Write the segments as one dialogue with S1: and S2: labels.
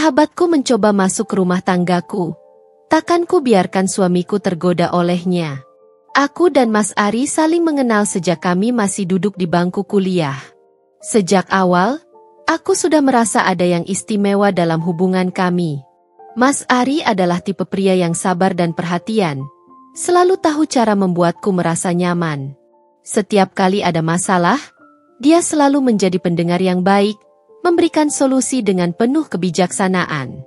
S1: Sahabatku mencoba masuk ke rumah tanggaku. Takkan ku biarkan suamiku tergoda olehnya. Aku dan Mas Ari saling mengenal sejak kami masih duduk di bangku kuliah. Sejak awal, aku sudah merasa ada yang istimewa dalam hubungan kami. Mas Ari adalah tipe pria yang sabar dan perhatian. Selalu tahu cara membuatku merasa nyaman. Setiap kali ada masalah, dia selalu menjadi pendengar yang baik, memberikan solusi dengan penuh kebijaksanaan.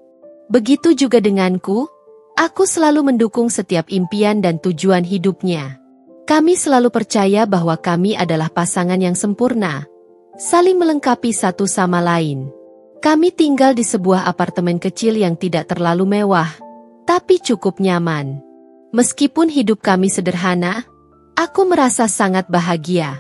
S1: Begitu juga denganku, aku selalu mendukung setiap impian dan tujuan hidupnya. Kami selalu percaya bahwa kami adalah pasangan yang sempurna, saling melengkapi satu sama lain. Kami tinggal di sebuah apartemen kecil yang tidak terlalu mewah, tapi cukup nyaman. Meskipun hidup kami sederhana, aku merasa sangat bahagia.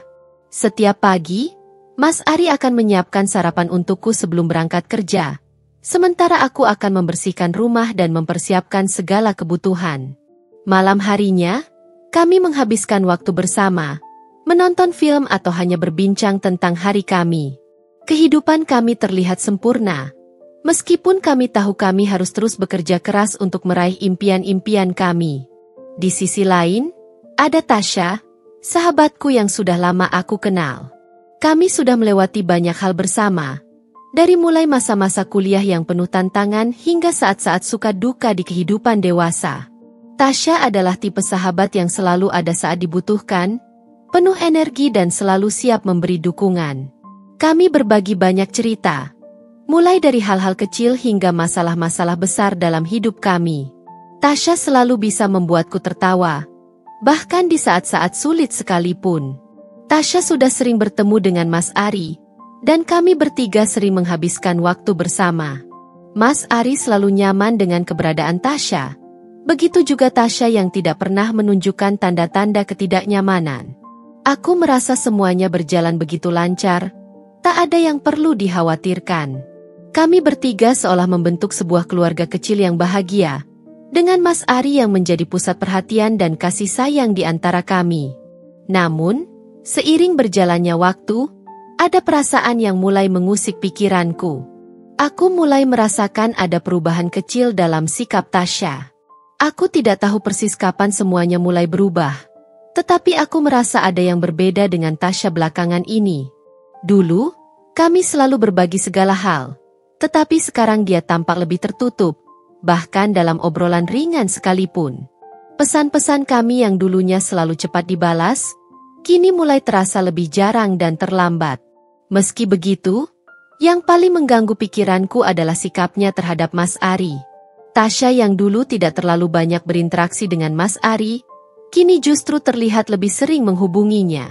S1: Setiap pagi, Mas Ari akan menyiapkan sarapan untukku sebelum berangkat kerja. Sementara aku akan membersihkan rumah dan mempersiapkan segala kebutuhan. Malam harinya, kami menghabiskan waktu bersama, menonton film atau hanya berbincang tentang hari kami. Kehidupan kami terlihat sempurna. Meskipun kami tahu kami harus terus bekerja keras untuk meraih impian-impian kami. Di sisi lain, ada Tasya, sahabatku yang sudah lama aku kenal. Kami sudah melewati banyak hal bersama, dari mulai masa-masa kuliah yang penuh tantangan hingga saat-saat suka duka di kehidupan dewasa. Tasya adalah tipe sahabat yang selalu ada saat dibutuhkan, penuh energi dan selalu siap memberi dukungan. Kami berbagi banyak cerita, mulai dari hal-hal kecil hingga masalah-masalah besar dalam hidup kami. Tasya selalu bisa membuatku tertawa, bahkan di saat-saat sulit sekalipun. Tasya sudah sering bertemu dengan Mas Ari, dan kami bertiga sering menghabiskan waktu bersama. Mas Ari selalu nyaman dengan keberadaan Tasya. Begitu juga Tasya yang tidak pernah menunjukkan tanda-tanda ketidaknyamanan. Aku merasa semuanya berjalan begitu lancar, tak ada yang perlu dikhawatirkan. Kami bertiga seolah membentuk sebuah keluarga kecil yang bahagia, dengan Mas Ari yang menjadi pusat perhatian dan kasih sayang di antara kami. Namun, seiring berjalannya waktu, ada perasaan yang mulai mengusik pikiranku. Aku mulai merasakan ada perubahan kecil dalam sikap Tasya. Aku tidak tahu persis kapan semuanya mulai berubah, tetapi aku merasa ada yang berbeda dengan Tasya belakangan ini. Dulu, kami selalu berbagi segala hal, tetapi sekarang dia tampak lebih tertutup, bahkan dalam obrolan ringan sekalipun. Pesan-pesan kami yang dulunya selalu cepat dibalas, kini mulai terasa lebih jarang dan terlambat. Meski begitu, yang paling mengganggu pikiranku adalah sikapnya terhadap Mas Ari. Tasya yang dulu tidak terlalu banyak berinteraksi dengan Mas Ari, kini justru terlihat lebih sering menghubunginya.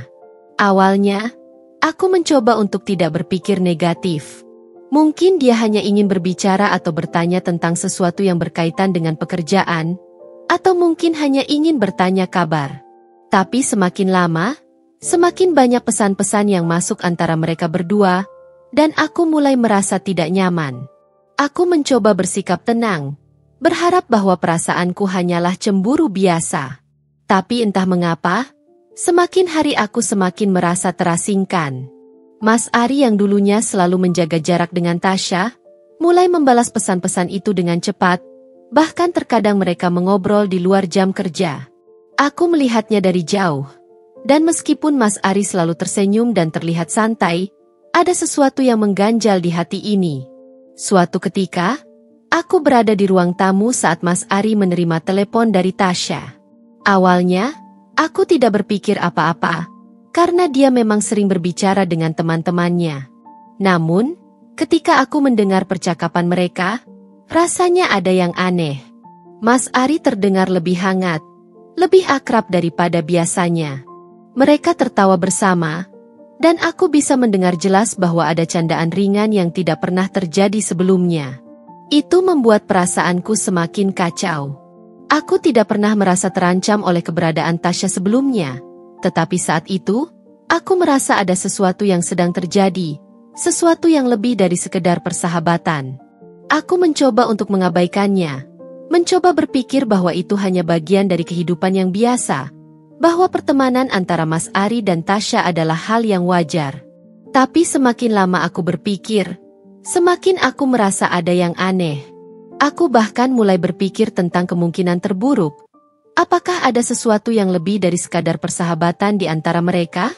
S1: Awalnya, aku mencoba untuk tidak berpikir negatif. Mungkin dia hanya ingin berbicara atau bertanya tentang sesuatu yang berkaitan dengan pekerjaan, atau mungkin hanya ingin bertanya kabar. Tapi semakin lama, semakin banyak pesan-pesan yang masuk antara mereka berdua, dan aku mulai merasa tidak nyaman. Aku mencoba bersikap tenang, berharap bahwa perasaanku hanyalah cemburu biasa. Tapi entah mengapa, semakin hari aku semakin merasa terasingkan. Mas Ari yang dulunya selalu menjaga jarak dengan Tasya, mulai membalas pesan-pesan itu dengan cepat, bahkan terkadang mereka mengobrol di luar jam kerja. Aku melihatnya dari jauh, dan meskipun Mas Ari selalu tersenyum dan terlihat santai, ada sesuatu yang mengganjal di hati ini. Suatu ketika, aku berada di ruang tamu saat Mas Ari menerima telepon dari Tasya. Awalnya, aku tidak berpikir apa-apa, karena dia memang sering berbicara dengan teman-temannya. Namun, ketika aku mendengar percakapan mereka, rasanya ada yang aneh. Mas Ari terdengar lebih hangat, lebih akrab daripada biasanya. Mereka tertawa bersama, dan aku bisa mendengar jelas bahwa ada candaan ringan yang tidak pernah terjadi sebelumnya. Itu membuat perasaanku semakin kacau. Aku tidak pernah merasa terancam oleh keberadaan Tasya sebelumnya, tetapi saat itu, aku merasa ada sesuatu yang sedang terjadi, sesuatu yang lebih dari sekedar persahabatan. Aku mencoba untuk mengabaikannya, mencoba berpikir bahwa itu hanya bagian dari kehidupan yang biasa, bahwa pertemanan antara Mas Ari dan Tasya adalah hal yang wajar. Tapi semakin lama aku berpikir, Semakin aku merasa ada yang aneh. Aku bahkan mulai berpikir tentang kemungkinan terburuk. Apakah ada sesuatu yang lebih dari sekadar persahabatan di antara mereka?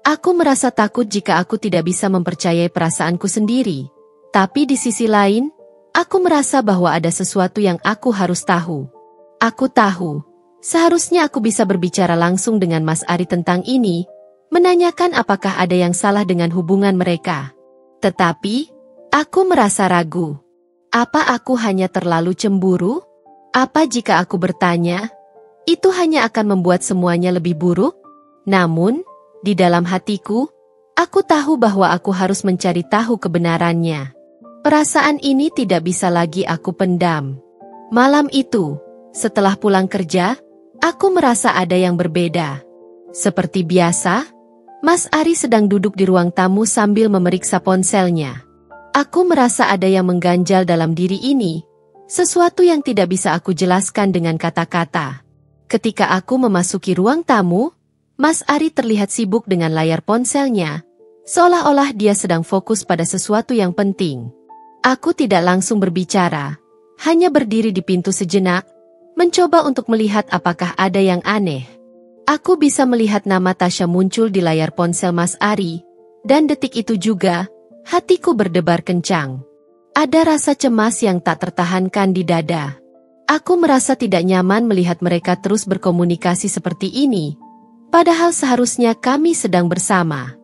S1: Aku merasa takut jika aku tidak bisa mempercayai perasaanku sendiri. Tapi di sisi lain, aku merasa bahwa ada sesuatu yang aku harus tahu. Aku tahu, seharusnya aku bisa berbicara langsung dengan Mas Ari tentang ini, menanyakan apakah ada yang salah dengan hubungan mereka. Tetapi, aku merasa ragu. Apa aku hanya terlalu cemburu? Apa jika aku bertanya, itu hanya akan membuat semuanya lebih buruk? Namun, di dalam hatiku, aku tahu bahwa aku harus mencari tahu kebenarannya. Perasaan ini tidak bisa lagi aku pendam. Malam itu, setelah pulang kerja, aku merasa ada yang berbeda. Seperti biasa, Mas Ari sedang duduk di ruang tamu sambil memeriksa ponselnya. Aku merasa ada yang mengganjal dalam diri ini, sesuatu yang tidak bisa aku jelaskan dengan kata-kata. Ketika aku memasuki ruang tamu, Mas Ari terlihat sibuk dengan layar ponselnya, seolah-olah dia sedang fokus pada sesuatu yang penting. Aku tidak langsung berbicara, hanya berdiri di pintu sejenak, mencoba untuk melihat apakah ada yang aneh. Aku bisa melihat nama Tasya muncul di layar ponsel Mas Ari, dan detik itu juga, hatiku berdebar kencang. Ada rasa cemas yang tak tertahankan di dada. Aku merasa tidak nyaman melihat mereka terus berkomunikasi seperti ini, padahal seharusnya kami sedang bersama.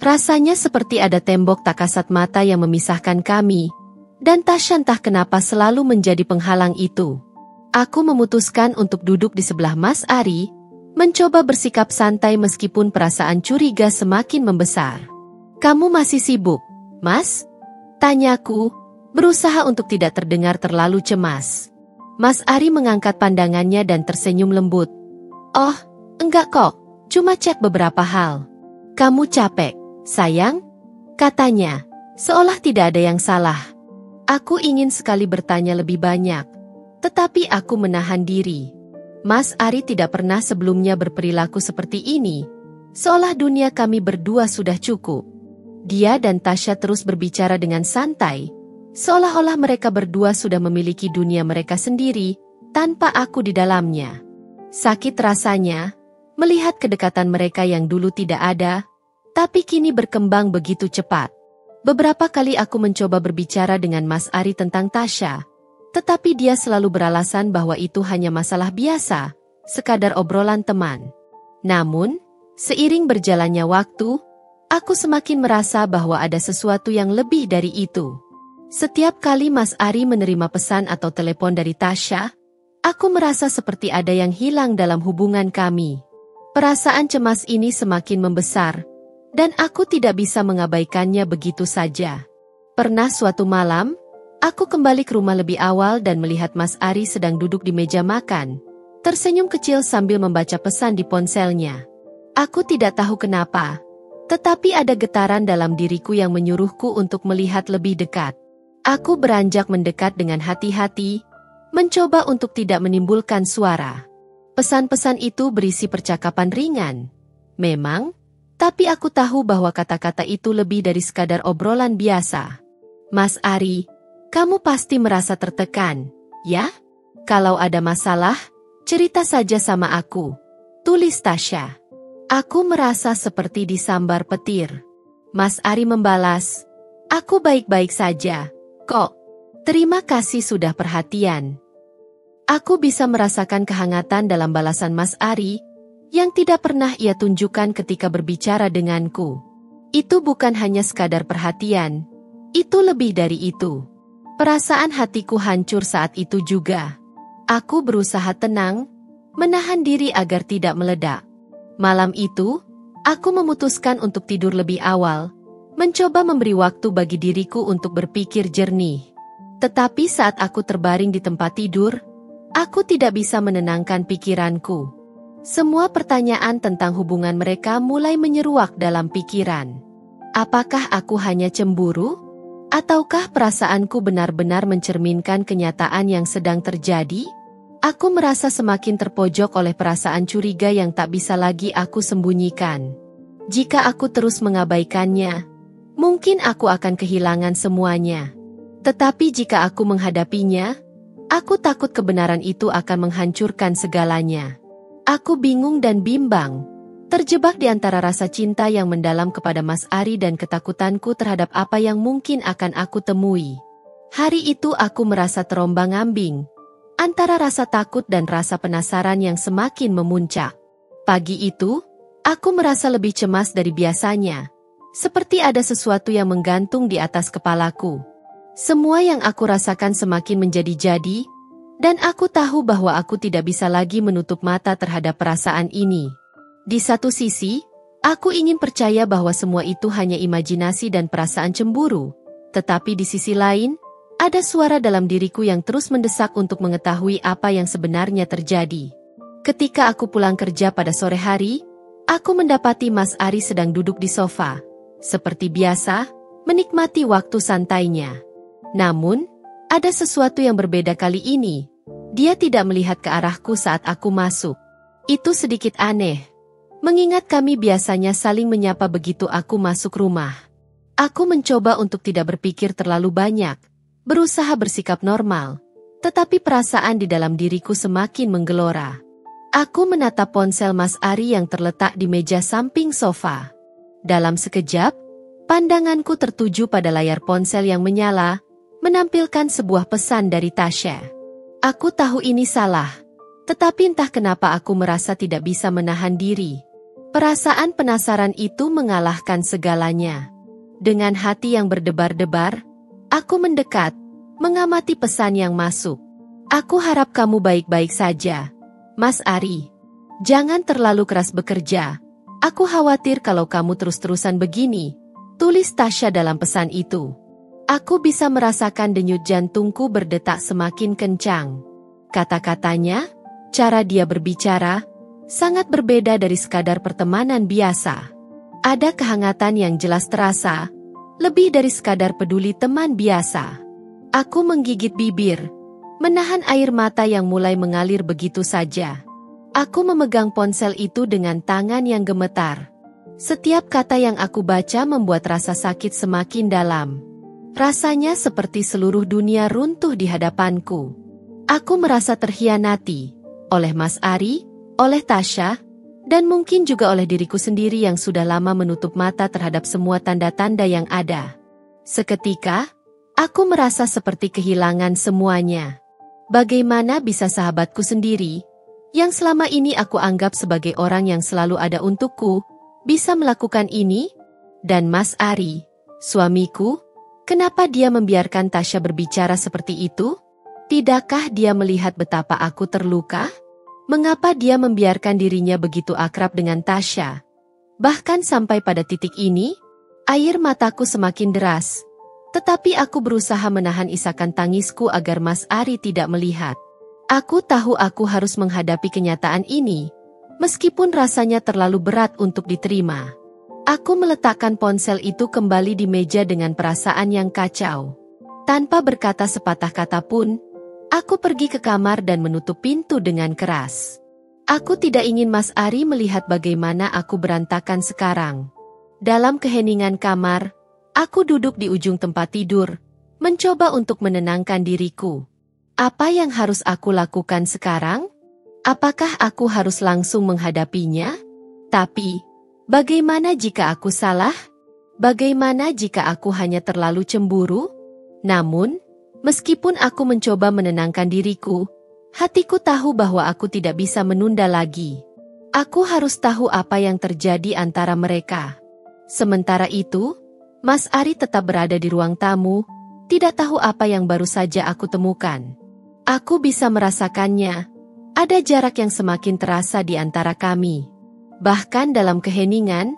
S1: Rasanya seperti ada tembok tak kasat mata yang memisahkan kami, dan Tasya entah kenapa selalu menjadi penghalang itu. Aku memutuskan untuk duduk di sebelah Mas Ari, mencoba bersikap santai meskipun perasaan curiga semakin membesar. "Kamu masih sibuk, Mas?" tanyaku, berusaha untuk tidak terdengar terlalu cemas. Mas Ari mengangkat pandangannya dan tersenyum lembut. "Oh, enggak kok, cuma cek beberapa hal." "Kamu capek, sayang?" katanya, seolah tidak ada yang salah. Aku ingin sekali bertanya lebih banyak, tetapi aku menahan diri. Mas Ari tidak pernah sebelumnya berperilaku seperti ini, seolah dunia kami berdua sudah cukup. Dia dan Tasya terus berbicara dengan santai, seolah-olah mereka berdua sudah memiliki dunia mereka sendiri, tanpa aku di dalamnya. Sakit rasanya, melihat kedekatan mereka yang dulu tidak ada, tapi kini berkembang begitu cepat. Beberapa kali aku mencoba berbicara dengan Mas Ari tentang Tasya, tetapi dia selalu beralasan bahwa itu hanya masalah biasa, sekadar obrolan teman. Namun, seiring berjalannya waktu, aku semakin merasa bahwa ada sesuatu yang lebih dari itu. Setiap kali Mas Ari menerima pesan atau telepon dari Tasya, aku merasa seperti ada yang hilang dalam hubungan kami. Perasaan cemas ini semakin membesar, dan aku tidak bisa mengabaikannya begitu saja. Pernah suatu malam, aku kembali ke rumah lebih awal dan melihat Mas Ari sedang duduk di meja makan, tersenyum kecil sambil membaca pesan di ponselnya. Aku tidak tahu kenapa, tetapi ada getaran dalam diriku yang menyuruhku untuk melihat lebih dekat. Aku beranjak mendekat dengan hati-hati, mencoba untuk tidak menimbulkan suara. Pesan-pesan itu berisi percakapan ringan. Memang, tapi aku tahu bahwa kata-kata itu lebih dari sekadar obrolan biasa. "Mas Ari, kamu pasti merasa tertekan, ya? Kalau ada masalah, cerita saja sama aku," tulis Tasya. Aku merasa seperti disambar petir. Mas Ari membalas, "Aku baik-baik saja, kok. Terima kasih sudah perhatian." Aku bisa merasakan kehangatan dalam balasan Mas Ari, yang tidak pernah ia tunjukkan ketika berbicara denganku. Itu bukan hanya sekadar perhatian, itu lebih dari itu. Perasaan hatiku hancur saat itu juga. Aku berusaha tenang, menahan diri agar tidak meledak. Malam itu, aku memutuskan untuk tidur lebih awal, mencoba memberi waktu bagi diriku untuk berpikir jernih. Tetapi saat aku terbaring di tempat tidur, aku tidak bisa menenangkan pikiranku. Semua pertanyaan tentang hubungan mereka mulai menyeruak dalam pikiran. Apakah aku hanya cemburu? Ataukah perasaanku benar-benar mencerminkan kenyataan yang sedang terjadi? Aku merasa semakin terpojok oleh perasaan curiga yang tak bisa lagi aku sembunyikan. Jika aku terus mengabaikannya, Mungkin aku akan kehilangan semuanya. Tetapi jika aku menghadapinya, aku takut kebenaran itu akan menghancurkan segalanya. Aku bingung dan bimbang, terjebak di antara rasa cinta yang mendalam kepada Mas Ari dan ketakutanku terhadap apa yang mungkin akan aku temui. Hari itu aku merasa terombang-ambing, antara rasa takut dan rasa penasaran yang semakin memuncak. Pagi itu, aku merasa lebih cemas dari biasanya. Seperti ada sesuatu yang menggantung di atas kepalaku. Semua yang aku rasakan semakin menjadi-jadi, dan aku tahu bahwa aku tidak bisa lagi menutup mata terhadap perasaan ini. Di satu sisi, aku ingin percaya bahwa semua itu hanya imajinasi dan perasaan cemburu. Tetapi di sisi lain, ada suara dalam diriku yang terus mendesak untuk mengetahui apa yang sebenarnya terjadi. Ketika aku pulang kerja pada sore hari, aku mendapati Mas Ari sedang duduk di sofa. Seperti biasa, menikmati waktu santainya. Namun, ada sesuatu yang berbeda kali ini. Dia tidak melihat ke arahku saat aku masuk. Itu sedikit aneh. Mengingat kami biasanya saling menyapa begitu aku masuk rumah. Aku mencoba untuk tidak berpikir terlalu banyak, berusaha bersikap normal. Tetapi perasaan di dalam diriku semakin menggelora. Aku menatap ponsel Mas Ari yang terletak di meja samping sofa. Dalam sekejap, pandanganku tertuju pada layar ponsel yang menyala, menampilkan sebuah pesan dari Tasya. Aku tahu ini salah, tetapi entah kenapa aku merasa tidak bisa menahan diri. Perasaan penasaran itu mengalahkan segalanya. Dengan hati yang berdebar-debar, aku mendekat, mengamati pesan yang masuk. Aku harap kamu baik-baik saja, Mas Ari. Jangan terlalu keras bekerja. Aku khawatir kalau kamu terus-terusan begini, tulis Tasya dalam pesan itu. Aku bisa merasakan denyut jantungku berdetak semakin kencang. Kata-katanya, cara dia berbicara, sangat berbeda dari sekadar pertemanan biasa. Ada kehangatan yang jelas terasa, lebih dari sekadar peduli teman biasa. Aku menggigit bibir, menahan air mata yang mulai mengalir begitu saja. Aku memegang ponsel itu dengan tangan yang gemetar. Setiap kata yang aku baca membuat rasa sakit semakin dalam. Rasanya seperti seluruh dunia runtuh di hadapanku. Aku merasa terhianati oleh Mas Ari, oleh Tasya, dan mungkin juga oleh diriku sendiri yang sudah lama menutup mata terhadap semua tanda-tanda yang ada. Seketika, aku merasa seperti kehilangan semuanya. Bagaimana bisa sahabatku sendiri, yang selama ini aku anggap sebagai orang yang selalu ada untukku, bisa melakukan ini? Dan Mas Ari, suamiku, kenapa dia membiarkan Tasya berbicara seperti itu? Tidakkah dia melihat betapa aku terluka? Mengapa dia membiarkan dirinya begitu akrab dengan Tasya? Bahkan sampai pada titik ini, air mataku semakin deras. Tetapi aku berusaha menahan isakan tangisku agar Mas Ari tidak melihat. Aku tahu aku harus menghadapi kenyataan ini, meskipun rasanya terlalu berat untuk diterima. Aku meletakkan ponsel itu kembali di meja dengan perasaan yang kacau. Tanpa berkata sepatah kata pun, aku pergi ke kamar dan menutup pintu dengan keras. Aku tidak ingin Mas Ari melihat bagaimana aku berantakan sekarang. Dalam keheningan kamar, aku duduk di ujung tempat tidur, mencoba untuk menenangkan diriku. Apa yang harus aku lakukan sekarang? Apakah aku harus langsung menghadapinya? Tapi, bagaimana jika aku salah? Bagaimana jika aku hanya terlalu cemburu? Namun, meskipun aku mencoba menenangkan diriku, hatiku tahu bahwa aku tidak bisa menunda lagi. Aku harus tahu apa yang terjadi antara mereka. Sementara itu, Mas Ari tetap berada di ruang tamu, tidak tahu apa yang baru saja aku temukan. Aku bisa merasakannya. Ada jarak yang semakin terasa di antara kami. Bahkan dalam keheningan,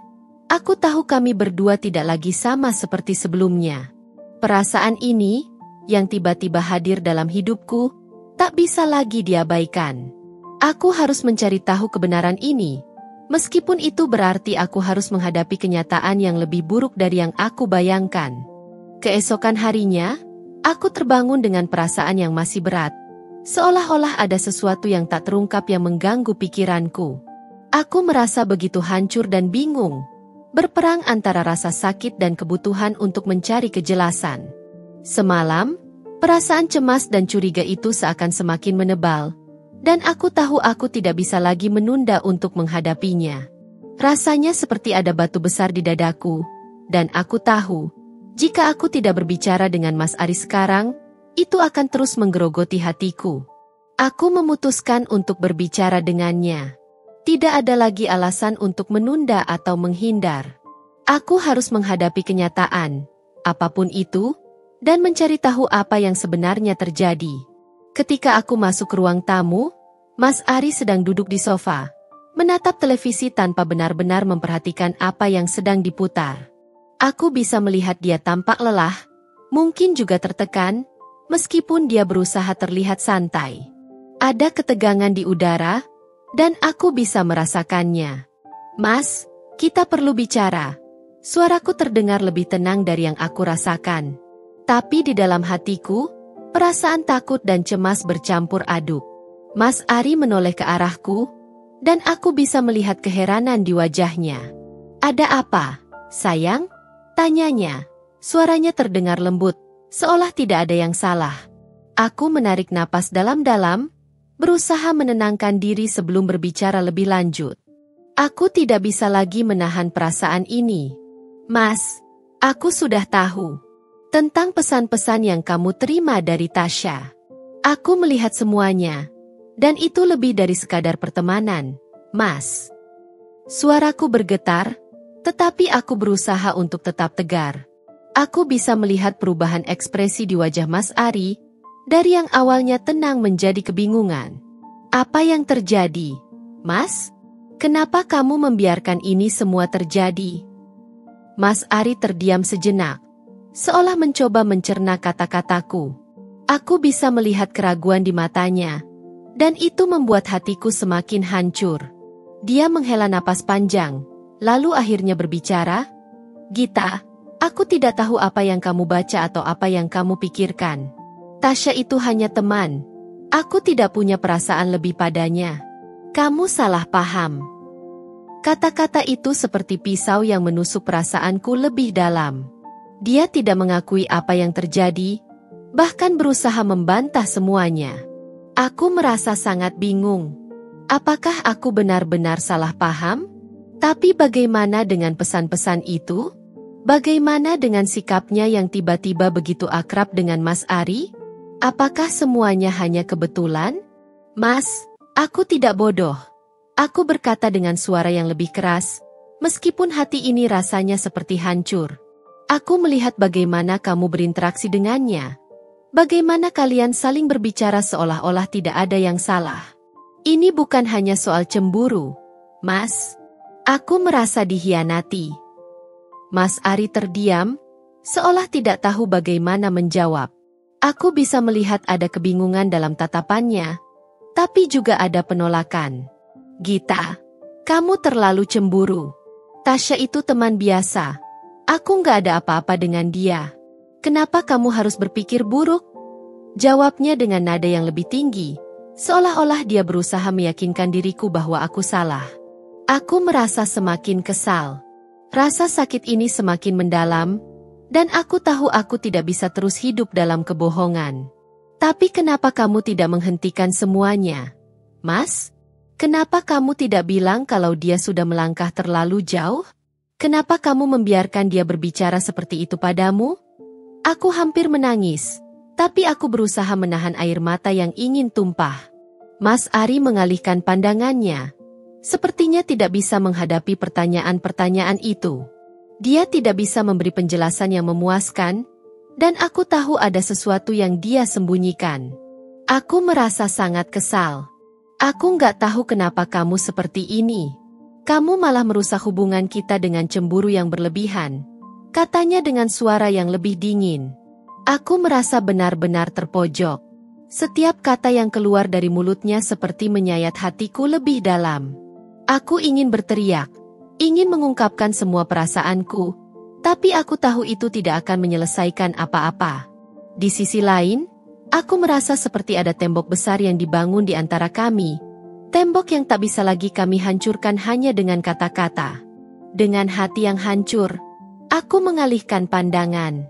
S1: aku tahu kami berdua tidak lagi sama seperti sebelumnya. Perasaan ini, yang tiba-tiba hadir dalam hidupku, tak bisa lagi diabaikan. Aku harus mencari tahu kebenaran ini, meskipun itu berarti aku harus menghadapi kenyataan yang lebih buruk dari yang aku bayangkan. Keesokan harinya, aku terbangun dengan perasaan yang masih berat. Seolah-olah ada sesuatu yang tak terungkap yang mengganggu pikiranku. Aku merasa begitu hancur dan bingung. berperang antara rasa sakit dan kebutuhan untuk mencari kejelasan. Semalam, perasaan cemas dan curiga itu seakan semakin menebal, dan aku tahu aku tidak bisa lagi menunda untuk menghadapinya. Rasanya seperti ada batu besar di dadaku, dan aku tahu, jika aku tidak berbicara dengan Mas Ari sekarang, itu akan terus menggerogoti hatiku. Aku memutuskan untuk berbicara dengannya. Tidak ada lagi alasan untuk menunda atau menghindar. Aku harus menghadapi kenyataan, apapun itu, dan mencari tahu apa yang sebenarnya terjadi. Ketika aku masuk ke ruang tamu, Mas Ari sedang duduk di sofa, menatap televisi tanpa benar-benar memperhatikan apa yang sedang diputar. Aku bisa melihat dia tampak lelah, mungkin juga tertekan, meskipun dia berusaha terlihat santai. Ada ketegangan di udara, dan aku bisa merasakannya. Mas, kita perlu bicara. Suaraku terdengar lebih tenang dari yang aku rasakan. Tapi di dalam hatiku, perasaan takut dan cemas bercampur aduk. Mas Ari menoleh ke arahku, dan aku bisa melihat keheranan di wajahnya. Ada apa, sayang? Tanyanya. Suaranya terdengar lembut, seolah tidak ada yang salah. Aku menarik napas dalam-dalam, berusaha menenangkan diri sebelum berbicara lebih lanjut. Aku tidak bisa lagi menahan perasaan ini. Mas, aku sudah tahu tentang pesan-pesan yang kamu terima dari Tasya. Aku melihat semuanya, dan itu lebih dari sekadar pertemanan, Mas. Suaraku bergetar, tetapi aku berusaha untuk tetap tegar. Aku bisa melihat perubahan ekspresi di wajah Mas Ari, dari yang awalnya tenang menjadi kebingungan. Apa yang terjadi, Mas? Kenapa kamu membiarkan ini semua terjadi? Mas Ari terdiam sejenak, seolah mencoba mencerna kata-kataku. Aku bisa melihat keraguan di matanya, dan itu membuat hatiku semakin hancur. Dia menghela napas panjang, lalu akhirnya berbicara, "Gita, aku tidak tahu apa yang kamu baca atau apa yang kamu pikirkan. Tasya itu hanya teman. Aku tidak punya perasaan lebih padanya. Kamu salah paham." Kata-kata itu seperti pisau yang menusuk perasaanku lebih dalam. Dia tidak mengakui apa yang terjadi, bahkan berusaha membantah semuanya. Aku merasa sangat bingung. Apakah aku benar-benar salah paham? Tapi bagaimana dengan pesan-pesan itu? Bagaimana dengan sikapnya yang tiba-tiba begitu akrab dengan Mas Ari? Apakah semuanya hanya kebetulan? Mas, aku tidak bodoh. Aku berkata dengan suara yang lebih keras, meskipun hati ini rasanya seperti hancur. Aku melihat bagaimana kamu berinteraksi dengannya. Bagaimana kalian saling berbicara seolah-olah tidak ada yang salah. Ini bukan hanya soal cemburu, Mas. Aku merasa dihianati. Mas Ari terdiam, seolah tidak tahu bagaimana menjawab. Aku bisa melihat ada kebingungan dalam tatapannya, tapi juga ada penolakan. Gita, kamu terlalu cemburu. Tasya itu teman biasa. Aku nggak ada apa-apa dengan dia. Kenapa kamu harus berpikir buruk? Jawabnya dengan nada yang lebih tinggi, seolah-olah dia berusaha meyakinkan diriku bahwa aku salah. Aku merasa semakin kesal. Rasa sakit ini semakin mendalam, dan aku tahu aku tidak bisa terus hidup dalam kebohongan. Tapi kenapa kamu tidak menghentikan semuanya? Mas, kenapa kamu tidak bilang kalau dia sudah melangkah terlalu jauh? Kenapa kamu membiarkan dia berbicara seperti itu padamu? Aku hampir menangis, tapi aku berusaha menahan air mata yang ingin tumpah. Mas Ari mengalihkan pandangannya. Sepertinya tidak bisa menghadapi pertanyaan-pertanyaan itu. Dia tidak bisa memberi penjelasan yang memuaskan, dan aku tahu ada sesuatu yang dia sembunyikan. Aku merasa sangat kesal. Aku nggak tahu kenapa kamu seperti ini. Kamu malah merusak hubungan kita dengan cemburu yang berlebihan, katanya dengan suara yang lebih dingin. Aku merasa benar-benar terpojok. Setiap kata yang keluar dari mulutnya seperti menyayat hatiku lebih dalam. Aku ingin berteriak, ingin mengungkapkan semua perasaanku, tapi aku tahu itu tidak akan menyelesaikan apa-apa. Di sisi lain, aku merasa seperti ada tembok besar yang dibangun di antara kami, tembok yang tak bisa lagi kami hancurkan hanya dengan kata-kata. Dengan hati yang hancur, aku mengalihkan pandangan.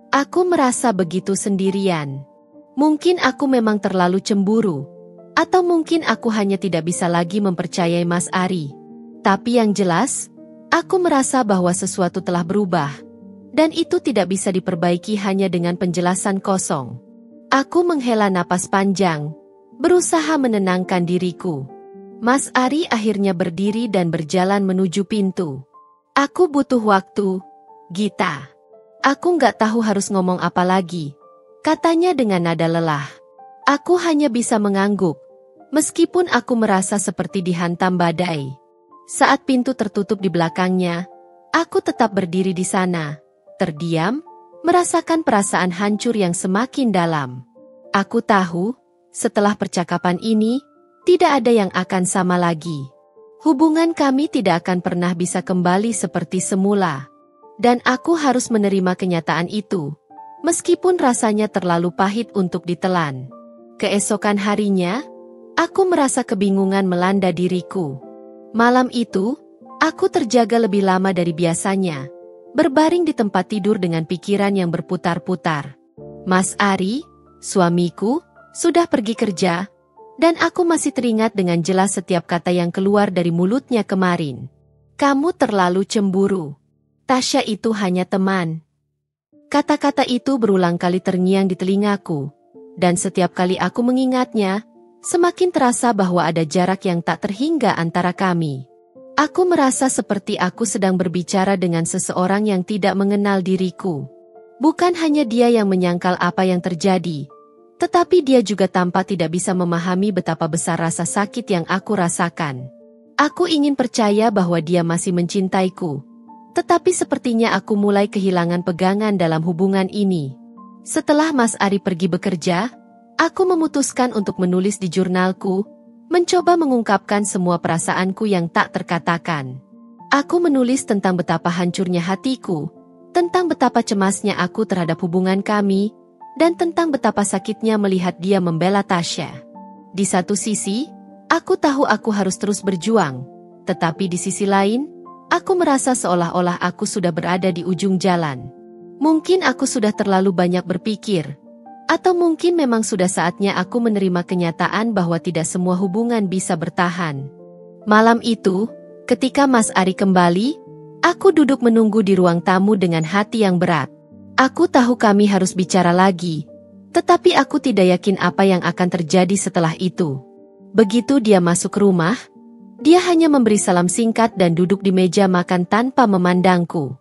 S1: Aku merasa begitu sendirian. Mungkin aku memang terlalu cemburu, atau mungkin aku hanya tidak bisa lagi mempercayai Mas Ari. Tapi yang jelas, aku merasa bahwa sesuatu telah berubah, dan itu tidak bisa diperbaiki hanya dengan penjelasan kosong. Aku menghela napas panjang, berusaha menenangkan diriku. Mas Ari akhirnya berdiri dan berjalan menuju pintu. Aku butuh waktu, Gita. Aku nggak tahu harus ngomong apa lagi, katanya dengan nada lelah. Aku hanya bisa mengangguk, meskipun aku merasa seperti dihantam badai. Saat pintu tertutup di belakangnya, aku tetap berdiri di sana, terdiam, merasakan perasaan hancur yang semakin dalam. Aku tahu, setelah percakapan ini, tidak ada yang akan sama lagi. Hubungan kami tidak akan pernah bisa kembali seperti semula. Dan aku harus menerima kenyataan itu, meskipun rasanya terlalu pahit untuk ditelan. Keesokan harinya, aku merasa kebingungan melanda diriku. Malam itu, aku terjaga lebih lama dari biasanya, berbaring di tempat tidur dengan pikiran yang berputar-putar. Mas Ari, suamiku, sudah pergi kerja, dan aku masih teringat dengan jelas setiap kata yang keluar dari mulutnya kemarin. Kamu terlalu cemburu. Tasya itu hanya teman. Kata-kata itu berulang kali terngiang di telingaku, dan setiap kali aku mengingatnya, semakin terasa bahwa ada jarak yang tak terhingga antara kami. Aku merasa seperti aku sedang berbicara dengan seseorang yang tidak mengenal diriku. Bukan hanya dia yang menyangkal apa yang terjadi, tetapi dia juga tampak tidak bisa memahami betapa besar rasa sakit yang aku rasakan. Aku ingin percaya bahwa dia masih mencintaiku, tetapi sepertinya aku mulai kehilangan pegangan dalam hubungan ini. Setelah Mas Ari pergi bekerja, aku memutuskan untuk menulis di jurnalku, mencoba mengungkapkan semua perasaanku yang tak terkatakan. Aku menulis tentang betapa hancurnya hatiku, tentang betapa cemasnya aku terhadap hubungan kami, dan tentang betapa sakitnya melihat dia membela Tasya. Di satu sisi, aku tahu aku harus terus berjuang, tetapi di sisi lain, aku merasa seolah-olah aku sudah berada di ujung jalan. Mungkin aku sudah terlalu banyak berpikir, atau mungkin memang sudah saatnya aku menerima kenyataan bahwa tidak semua hubungan bisa bertahan. Malam itu, ketika Mas Ari kembali, aku duduk menunggu di ruang tamu dengan hati yang berat. Aku tahu kami harus bicara lagi, tetapi aku tidak yakin apa yang akan terjadi setelah itu. Begitu dia masuk rumah, dia hanya memberi salam singkat dan duduk di meja makan tanpa memandangku.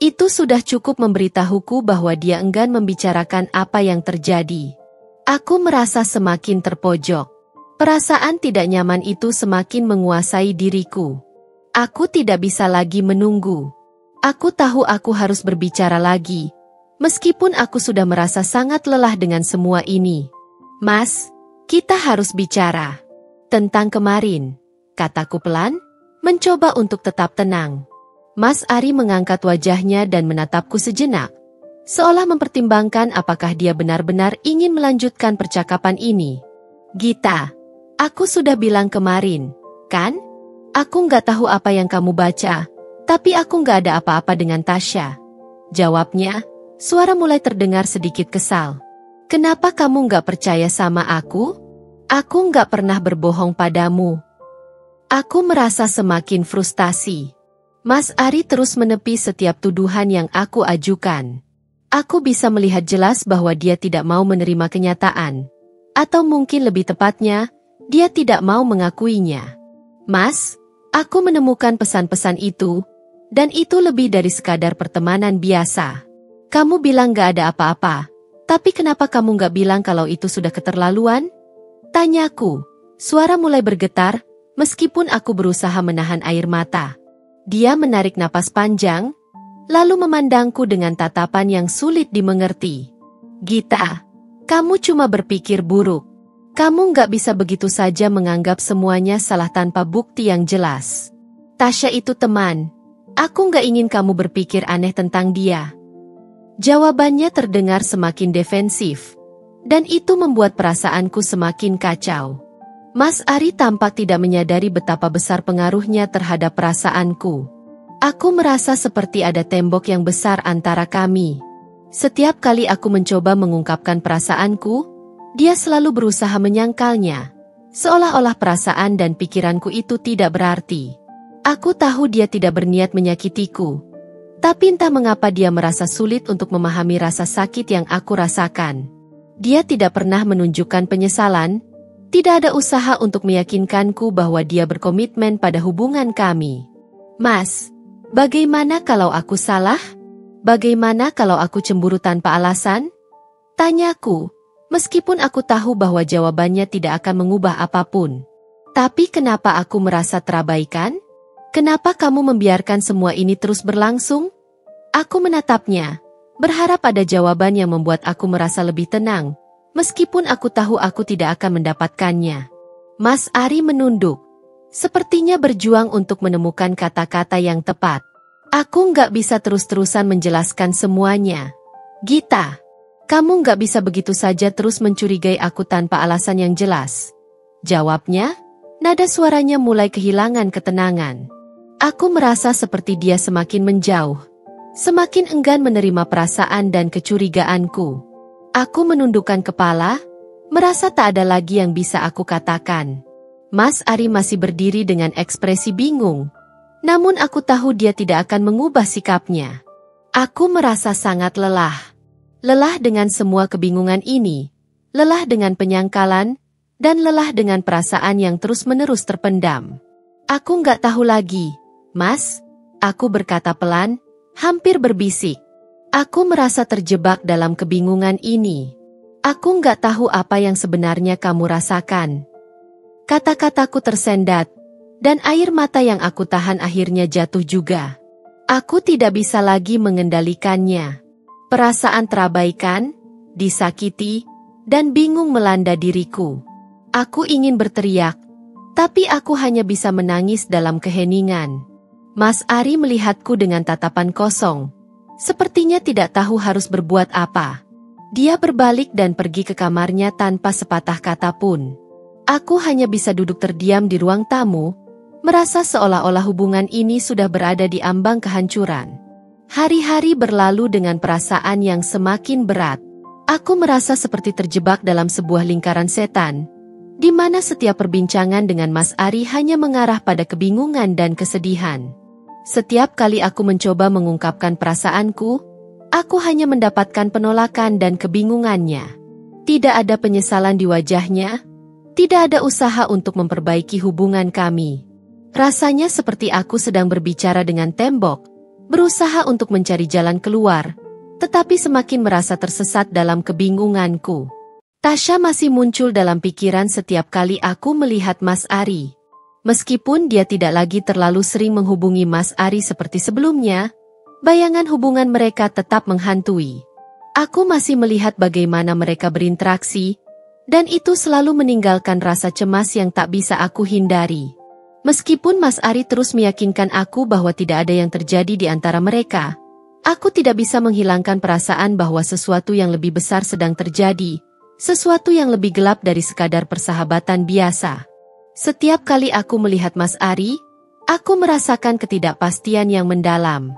S1: Itu sudah cukup memberitahuku bahwa dia enggan membicarakan apa yang terjadi. Aku merasa semakin terpojok. Perasaan tidak nyaman itu semakin menguasai diriku. Aku tidak bisa lagi menunggu. Aku tahu aku harus berbicara lagi, meskipun aku sudah merasa sangat lelah dengan semua ini. Mas, kita harus bicara tentang kemarin, kataku pelan, mencoba untuk tetap tenang. Mas Ari mengangkat wajahnya dan menatapku sejenak, seolah mempertimbangkan apakah dia benar-benar ingin melanjutkan percakapan ini. Gita, aku sudah bilang kemarin, kan? Aku nggak tahu apa yang kamu baca, tapi aku nggak ada apa-apa dengan Tasya. Jawabnya. Suara mulai terdengar sedikit kesal. Kenapa kamu nggak percaya sama aku? Aku nggak pernah berbohong padamu. Aku merasa semakin frustasi. Mas Ari terus menepi setiap tuduhan yang aku ajukan. Aku bisa melihat jelas bahwa dia tidak mau menerima kenyataan. Atau mungkin lebih tepatnya, dia tidak mau mengakuinya. Mas, aku menemukan pesan-pesan itu, dan itu lebih dari sekadar pertemanan biasa. Kamu bilang gak ada apa-apa, tapi kenapa kamu gak bilang kalau itu sudah keterlaluan? Tanyaku. Suara mulai bergetar, meskipun aku berusaha menahan air mata. Dia menarik napas panjang, lalu memandangku dengan tatapan yang sulit dimengerti. Gita, kamu cuma berpikir buruk. Kamu gak bisa begitu saja menganggap semuanya salah tanpa bukti yang jelas. Tasya itu teman. Aku gak ingin kamu berpikir aneh tentang dia. Jawabannya terdengar semakin defensif, dan itu membuat perasaanku semakin kacau. Mas Ari tampak tidak menyadari betapa besar pengaruhnya terhadap perasaanku. Aku merasa seperti ada tembok yang besar antara kami. Setiap kali aku mencoba mengungkapkan perasaanku, dia selalu berusaha menyangkalnya, seolah-olah perasaan dan pikiranku itu tidak berarti. Aku tahu dia tidak berniat menyakitiku, tapi entah mengapa dia merasa sulit untuk memahami rasa sakit yang aku rasakan. Dia tidak pernah menunjukkan penyesalan, tidak ada usaha untuk meyakinkanku bahwa dia berkomitmen pada hubungan kami. Mas, bagaimana kalau aku salah? Bagaimana kalau aku cemburu tanpa alasan? Tanyaku, meskipun aku tahu bahwa jawabannya tidak akan mengubah apapun. Tapi kenapa aku merasa terabaikan? Kenapa kamu membiarkan semua ini terus berlangsung? Aku menatapnya, berharap ada jawaban yang membuat aku merasa lebih tenang, meskipun aku tahu aku tidak akan mendapatkannya. Mas Ari menunduk, sepertinya berjuang untuk menemukan kata-kata yang tepat. Aku nggak bisa terus-terusan menjelaskan semuanya. Gita, kamu nggak bisa begitu saja terus mencurigai aku tanpa alasan yang jelas. Jawabnya, nada suaranya mulai kehilangan ketenangan. Aku merasa seperti dia semakin menjauh, semakin enggan menerima perasaan dan kecurigaanku. Aku menundukkan kepala, merasa tak ada lagi yang bisa aku katakan. Mas Ari masih berdiri dengan ekspresi bingung, namun aku tahu dia tidak akan mengubah sikapnya. Aku merasa sangat lelah. Lelah dengan semua kebingungan ini, lelah dengan penyangkalan, dan lelah dengan perasaan yang terus-menerus terpendam. Aku nggak tahu lagi. Mas, aku berkata pelan, hampir berbisik. Aku merasa terjebak dalam kebingungan ini. Aku nggak tahu apa yang sebenarnya kamu rasakan. Kata-kataku tersendat, dan air mata yang aku tahan akhirnya jatuh juga. Aku tidak bisa lagi mengendalikannya. Perasaan terabaikan, disakiti, dan bingung melanda diriku. Aku ingin berteriak, tapi aku hanya bisa menangis dalam keheningan. Mas Ari melihatku dengan tatapan kosong. Sepertinya tidak tahu harus berbuat apa. Dia berbalik dan pergi ke kamarnya tanpa sepatah kata pun. Aku hanya bisa duduk terdiam di ruang tamu, merasa seolah-olah hubungan ini sudah berada di ambang kehancuran. Hari-hari berlalu dengan perasaan yang semakin berat. Aku merasa seperti terjebak dalam sebuah lingkaran setan, di mana setiap perbincangan dengan Mas Ari hanya mengarah pada kebingungan dan kesedihan. Setiap kali aku mencoba mengungkapkan perasaanku, aku hanya mendapatkan penolakan dan kebingungannya. Tidak ada penyesalan di wajahnya, tidak ada usaha untuk memperbaiki hubungan kami. Rasanya seperti aku sedang berbicara dengan tembok, berusaha untuk mencari jalan keluar, tetapi semakin merasa tersesat dalam kebingunganku. Tasya masih muncul dalam pikiran setiap kali aku melihat Mas Ari. Meskipun dia tidak lagi terlalu sering menghubungi Mas Ari seperti sebelumnya, bayangan hubungan mereka tetap menghantui. Aku masih melihat bagaimana mereka berinteraksi, dan itu selalu meninggalkan rasa cemas yang tak bisa aku hindari. Meskipun Mas Ari terus meyakinkan aku bahwa tidak ada yang terjadi di antara mereka, aku tidak bisa menghilangkan perasaan bahwa sesuatu yang lebih besar sedang terjadi, sesuatu yang lebih gelap dari sekadar persahabatan biasa. Setiap kali aku melihat Mas Ari, aku merasakan ketidakpastian yang mendalam.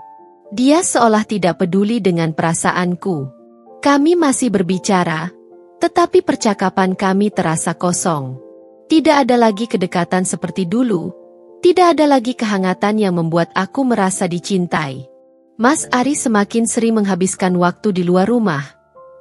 S1: Dia seolah tidak peduli dengan perasaanku. Kami masih berbicara, tetapi percakapan kami terasa kosong. Tidak ada lagi kedekatan seperti dulu, tidak ada lagi kehangatan yang membuat aku merasa dicintai. Mas Ari semakin sering menghabiskan waktu di luar rumah,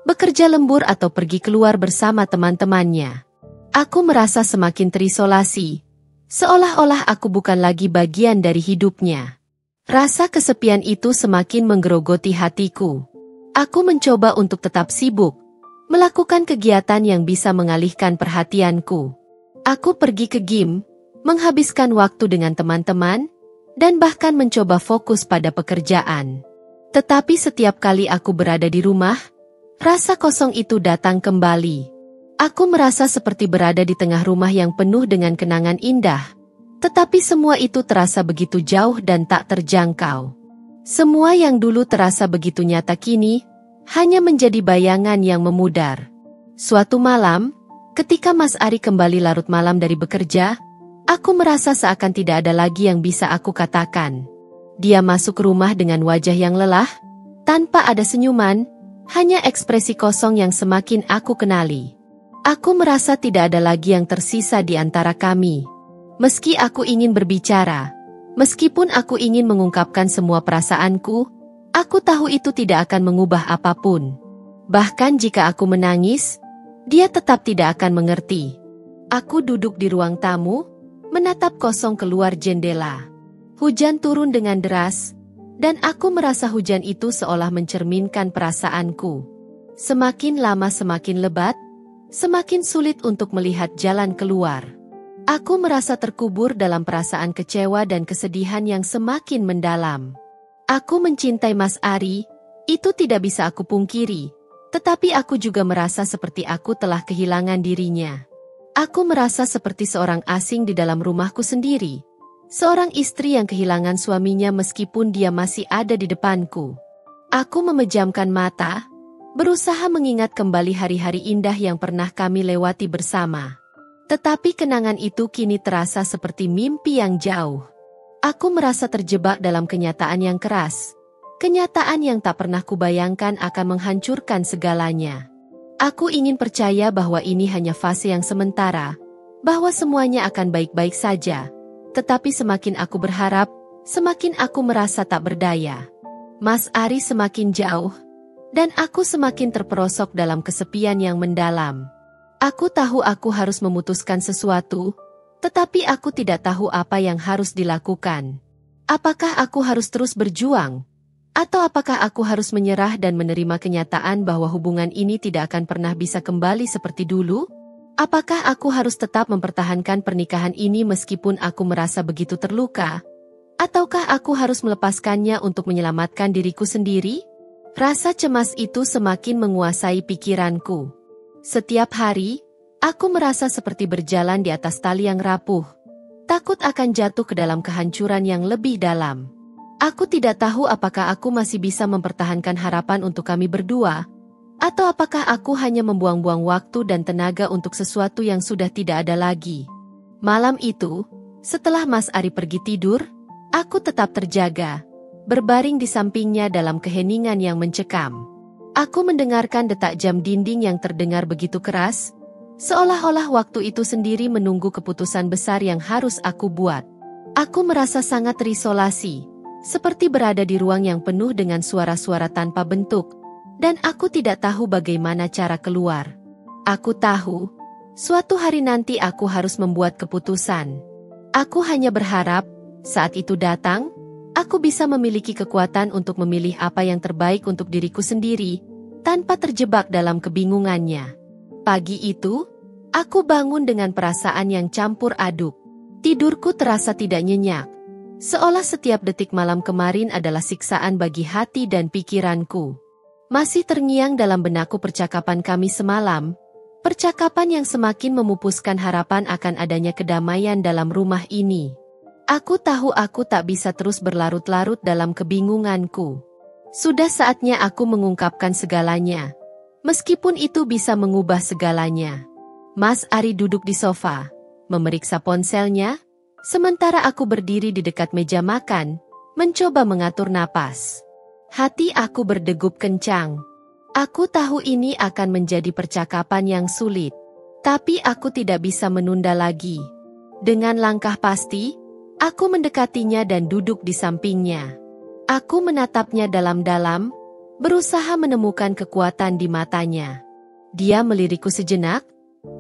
S1: bekerja lembur atau pergi keluar bersama teman-temannya. Aku merasa semakin terisolasi, seolah-olah aku bukan lagi bagian dari hidupnya. Rasa kesepian itu semakin menggerogoti hatiku. Aku mencoba untuk tetap sibuk, melakukan kegiatan yang bisa mengalihkan perhatianku. Aku pergi ke gym, menghabiskan waktu dengan teman-teman, dan bahkan mencoba fokus pada pekerjaan. Tetapi setiap kali aku berada di rumah, rasa kosong itu datang kembali. Aku merasa seperti berada di tengah rumah yang penuh dengan kenangan indah, tetapi semua itu terasa begitu jauh dan tak terjangkau. Semua yang dulu terasa begitu nyata kini, hanya menjadi bayangan yang memudar. Suatu malam, ketika Mas Ari kembali larut malam dari bekerja, aku merasa seakan tidak ada lagi yang bisa aku katakan. Dia masuk rumah dengan wajah yang lelah, tanpa ada senyuman, hanya ekspresi kosong yang semakin aku kenali. Aku merasa tidak ada lagi yang tersisa di antara kami. Meski aku ingin berbicara, meskipun aku ingin mengungkapkan semua perasaanku, aku tahu itu tidak akan mengubah apapun. Bahkan jika aku menangis, dia tetap tidak akan mengerti. Aku duduk di ruang tamu, menatap kosong keluar jendela. Hujan turun dengan deras, dan aku merasa hujan itu seolah mencerminkan perasaanku. Semakin lama semakin lebat, semakin sulit untuk melihat jalan keluar. Aku merasa terkubur dalam perasaan kecewa dan kesedihan yang semakin mendalam. Aku mencintai Mas Ari, itu tidak bisa aku pungkiri, tetapi aku juga merasa seperti aku telah kehilangan dirinya. Aku merasa seperti seorang asing di dalam rumahku sendiri. Seorang istri yang kehilangan suaminya meskipun dia masih ada di depanku. Aku memejamkan mata, berusaha mengingat kembali hari-hari indah yang pernah kami lewati bersama. Tetapi kenangan itu kini terasa seperti mimpi yang jauh. Aku merasa terjebak dalam kenyataan yang keras. Kenyataan yang tak pernah kubayangkan akan menghancurkan segalanya. Aku ingin percaya bahwa ini hanya fase yang sementara, bahwa semuanya akan baik-baik saja. Tetapi semakin aku berharap, semakin aku merasa tak berdaya. Mas Ari semakin jauh, dan aku semakin terperosok dalam kesepian yang mendalam. Aku tahu aku harus memutuskan sesuatu, tetapi aku tidak tahu apa yang harus dilakukan. Apakah aku harus terus berjuang? Atau apakah aku harus menyerah dan menerima kenyataan bahwa hubungan ini tidak akan pernah bisa kembali seperti dulu? Apakah aku harus tetap mempertahankan pernikahan ini meskipun aku merasa begitu terluka? Ataukah aku harus melepaskannya untuk menyelamatkan diriku sendiri? Rasa cemas itu semakin menguasai pikiranku. Setiap hari, aku merasa seperti berjalan di atas tali yang rapuh. Takut akan jatuh ke dalam kehancuran yang lebih dalam. Aku tidak tahu apakah aku masih bisa mempertahankan harapan untuk kami berdua, atau apakah aku hanya membuang-buang waktu dan tenaga untuk sesuatu yang sudah tidak ada lagi. Malam itu, setelah Mas Ari pergi tidur, aku tetap terjaga, berbaring di sampingnya dalam keheningan yang mencekam. Aku mendengarkan detak jam dinding yang terdengar begitu keras, seolah-olah waktu itu sendiri menunggu keputusan besar yang harus aku buat. Aku merasa sangat terisolasi, seperti berada di ruang yang penuh dengan suara-suara tanpa bentuk, dan aku tidak tahu bagaimana cara keluar. Aku tahu, suatu hari nanti aku harus membuat keputusan. Aku hanya berharap, saat itu datang, aku bisa memiliki kekuatan untuk memilih apa yang terbaik untuk diriku sendiri, tanpa terjebak dalam kebingungannya. Pagi itu, aku bangun dengan perasaan yang campur aduk. Tidurku terasa tidak nyenyak. Seolah setiap detik malam kemarin adalah siksaan bagi hati dan pikiranku. Masih terngiang dalam benakku percakapan kami semalam, percakapan yang semakin memupuskan harapan akan adanya kedamaian dalam rumah ini. Aku tahu aku tak bisa terus berlarut-larut dalam kebingunganku. Sudah saatnya aku mengungkapkan segalanya, meskipun itu bisa mengubah segalanya. Mas Ari duduk di sofa, memeriksa ponselnya, sementara aku berdiri di dekat meja makan, mencoba mengatur napas. Hati aku berdegup kencang. Aku tahu ini akan menjadi percakapan yang sulit. Tapi aku tidak bisa menunda lagi. Dengan langkah pasti, aku mendekatinya dan duduk di sampingnya. Aku menatapnya dalam-dalam, berusaha menemukan kekuatan di matanya. Dia melirikku sejenak,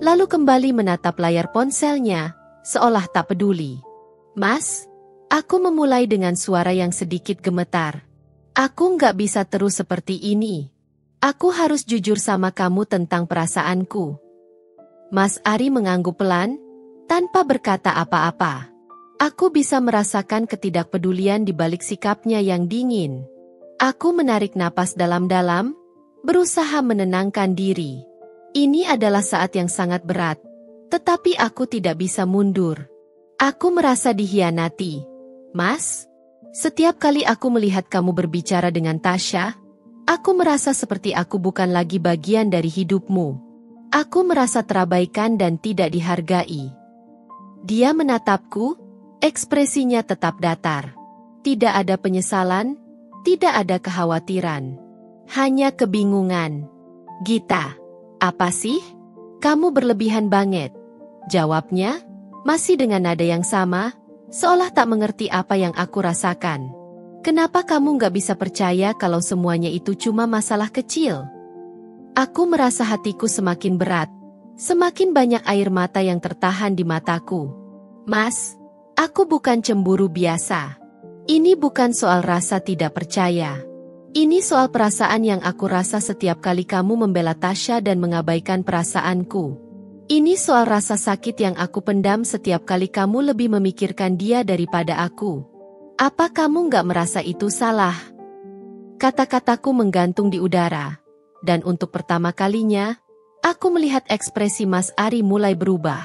S1: lalu kembali menatap layar ponselnya, seolah tak peduli. Mas, aku memulai dengan suara yang sedikit gemetar. Aku nggak bisa terus seperti ini. Aku harus jujur sama kamu tentang perasaanku. Mas Ari mengangguk pelan, tanpa berkata apa-apa. Aku bisa merasakan ketidakpedulian di balik sikapnya yang dingin. Aku menarik napas dalam-dalam, berusaha menenangkan diri. Ini adalah saat yang sangat berat. Tetapi aku tidak bisa mundur. Aku merasa dikhianati. Mas, setiap kali aku melihat kamu berbicara dengan Tasya, aku merasa seperti aku bukan lagi bagian dari hidupmu. Aku merasa terabaikan dan tidak dihargai. Dia menatapku, ekspresinya tetap datar. Tidak ada penyesalan, tidak ada kekhawatiran. Hanya kebingungan. Gita, apa sih? Kamu berlebihan banget. Jawabnya, masih dengan nada yang sama, seolah tak mengerti apa yang aku rasakan. Kenapa kamu gak bisa percaya kalau semuanya itu cuma masalah kecil? Aku merasa hatiku semakin berat. Semakin banyak air mata yang tertahan di mataku. Mas, aku bukan cemburu biasa. Ini bukan soal rasa tidak percaya. Ini soal perasaan yang aku rasa setiap kali kamu membela Tasya dan mengabaikan perasaanku. Ini soal rasa sakit yang aku pendam setiap kali kamu lebih memikirkan dia daripada aku. Apa kamu gak merasa itu salah? Kata-kataku menggantung di udara. Dan untuk pertama kalinya, aku melihat ekspresi Mas Ari mulai berubah.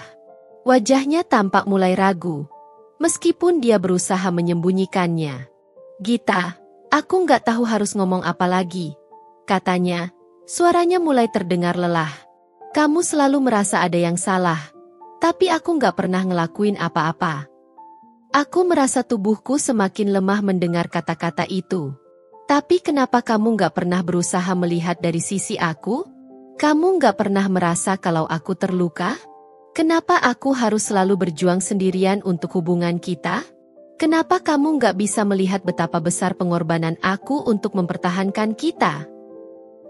S1: Wajahnya tampak mulai ragu. Meskipun dia berusaha menyembunyikannya. Gita, aku nggak tahu harus ngomong apa lagi. Katanya, suaranya mulai terdengar lelah. Kamu selalu merasa ada yang salah. Tapi aku nggak pernah ngelakuin apa-apa. Aku merasa tubuhku semakin lemah mendengar kata-kata itu. Tapi kenapa kamu nggak pernah berusaha melihat dari sisi aku? Kamu nggak pernah merasa kalau aku terluka? Kenapa aku harus selalu berjuang sendirian untuk hubungan kita? Kenapa kamu nggak bisa melihat betapa besar pengorbanan aku untuk mempertahankan kita?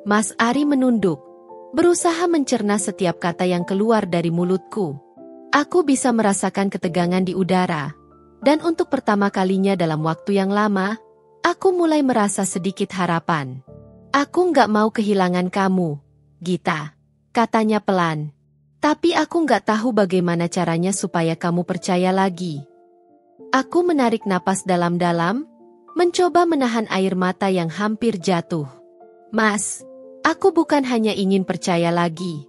S1: Mas Ari menunduk, berusaha mencerna setiap kata yang keluar dari mulutku. Aku bisa merasakan ketegangan di udara. Dan untuk pertama kalinya dalam waktu yang lama, aku mulai merasa sedikit harapan. Aku nggak mau kehilangan kamu, Gita, katanya pelan. Tapi aku nggak tahu bagaimana caranya supaya kamu percaya lagi. Aku menarik napas dalam-dalam, mencoba menahan air mata yang hampir jatuh. Mas, aku bukan hanya ingin percaya lagi.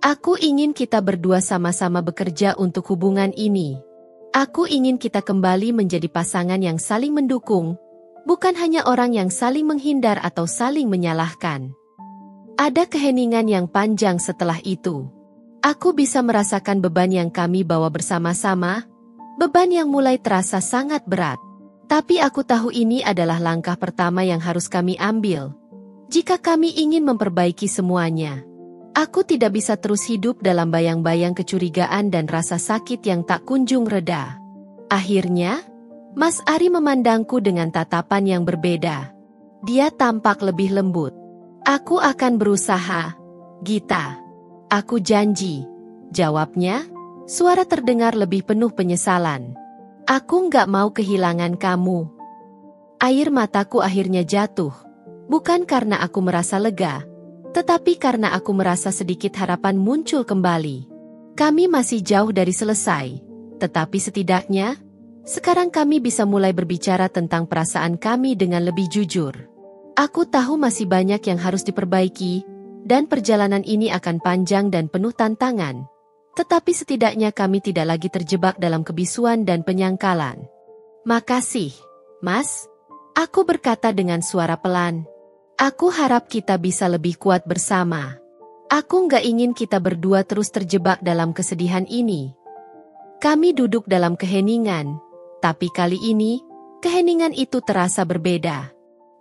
S1: Aku ingin kita berdua sama-sama bekerja untuk hubungan ini. Aku ingin kita kembali menjadi pasangan yang saling mendukung, bukan hanya orang yang saling menghindar atau saling menyalahkan. Ada keheningan yang panjang setelah itu. Aku bisa merasakan beban yang kami bawa bersama-sama, beban yang mulai terasa sangat berat. Tapi aku tahu ini adalah langkah pertama yang harus kami ambil. Jika kami ingin memperbaiki semuanya, aku tidak bisa terus hidup dalam bayang-bayang kecurigaan dan rasa sakit yang tak kunjung reda. Akhirnya, Mas Ari memandangku dengan tatapan yang berbeda. Dia tampak lebih lembut. Aku akan berusaha, Gita. Aku janji, jawabnya, suara terdengar lebih penuh penyesalan. Aku nggak mau kehilangan kamu. Air mataku akhirnya jatuh, bukan karena aku merasa lega, tetapi karena aku merasa sedikit harapan muncul kembali. Kami masih jauh dari selesai, tetapi setidaknya, sekarang kami bisa mulai berbicara tentang perasaan kami dengan lebih jujur. Aku tahu masih banyak yang harus diperbaiki, dan perjalanan ini akan panjang dan penuh tantangan. Tetapi setidaknya kami tidak lagi terjebak dalam kebisuan dan penyangkalan. Makasih, Mas. Aku berkata dengan suara pelan. Aku harap kita bisa lebih kuat bersama. Aku nggak ingin kita berdua terus terjebak dalam kesedihan ini. Kami duduk dalam keheningan, tapi kali ini, keheningan itu terasa berbeda.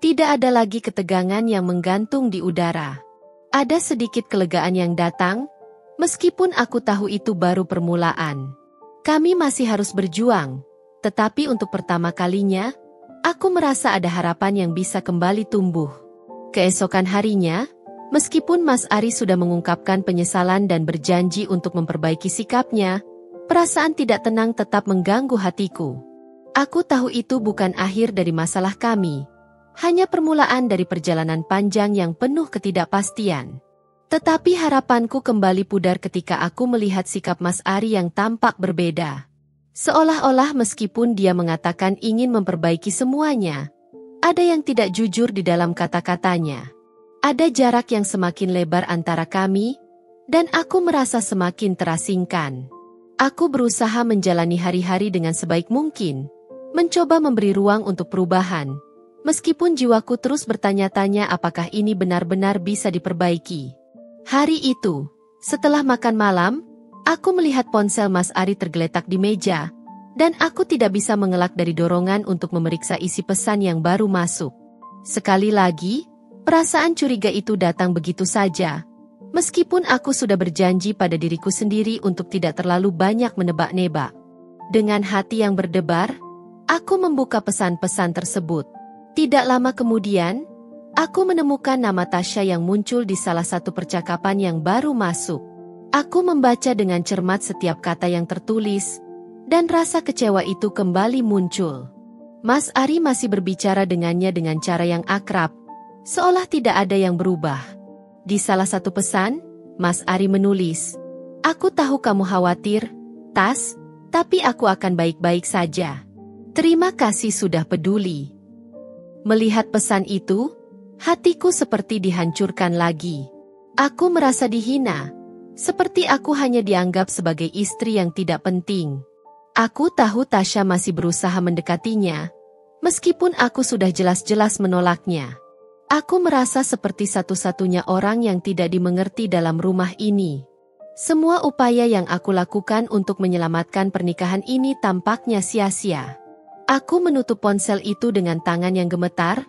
S1: Tidak ada lagi ketegangan yang menggantung di udara. Ada sedikit kelegaan yang datang, meskipun aku tahu itu baru permulaan. Kami masih harus berjuang, tetapi untuk pertama kalinya, aku merasa ada harapan yang bisa kembali tumbuh. Keesokan harinya, meskipun Mas Ari sudah mengungkapkan penyesalan dan berjanji untuk memperbaiki sikapnya, perasaan tidak tenang tetap mengganggu hatiku. Aku tahu itu bukan akhir dari masalah kami. Hanya permulaan dari perjalanan panjang yang penuh ketidakpastian. Tetapi harapanku kembali pudar ketika aku melihat sikap Mas Ari yang tampak berbeda. Seolah-olah meskipun dia mengatakan ingin memperbaiki semuanya, ada yang tidak jujur di dalam kata-katanya. Ada jarak yang semakin lebar antara kami, dan aku merasa semakin terasingkan. Aku berusaha menjalani hari-hari dengan sebaik mungkin, mencoba memberi ruang untuk perubahan. Meskipun jiwaku terus bertanya-tanya apakah ini benar-benar bisa diperbaiki. Hari itu, setelah makan malam, aku melihat ponsel Mas Ari tergeletak di meja, Dan aku tidak bisa mengelak dari dorongan untuk memeriksa isi pesan yang baru masuk. Sekali lagi, perasaan curiga itu datang begitu saja. Meskipun aku sudah berjanji pada diriku sendiri untuk tidak terlalu banyak menebak-nebak. Dengan hati yang berdebar, aku membuka pesan-pesan tersebut. Tidak lama kemudian, aku menemukan nama Tasya yang muncul di salah satu percakapan yang baru masuk. Aku membaca dengan cermat setiap kata yang tertulis, dan rasa kecewa itu kembali muncul. Mas Ari masih berbicara dengannya dengan cara yang akrab, seolah tidak ada yang berubah. Di salah satu pesan, Mas Ari menulis, "Aku tahu kamu khawatir, Tas, tapi aku akan baik-baik saja. Terima kasih sudah peduli." Melihat pesan itu, hatiku seperti dihancurkan lagi. Aku merasa dihina, seperti aku hanya dianggap sebagai istri yang tidak penting. Aku tahu Tasya masih berusaha mendekatinya, meskipun aku sudah jelas-jelas menolaknya. Aku merasa seperti satu-satunya orang yang tidak dimengerti dalam rumah ini. Semua upaya yang aku lakukan untuk menyelamatkan pernikahan ini tampaknya sia-sia. Aku menutup ponsel itu dengan tangan yang gemetar,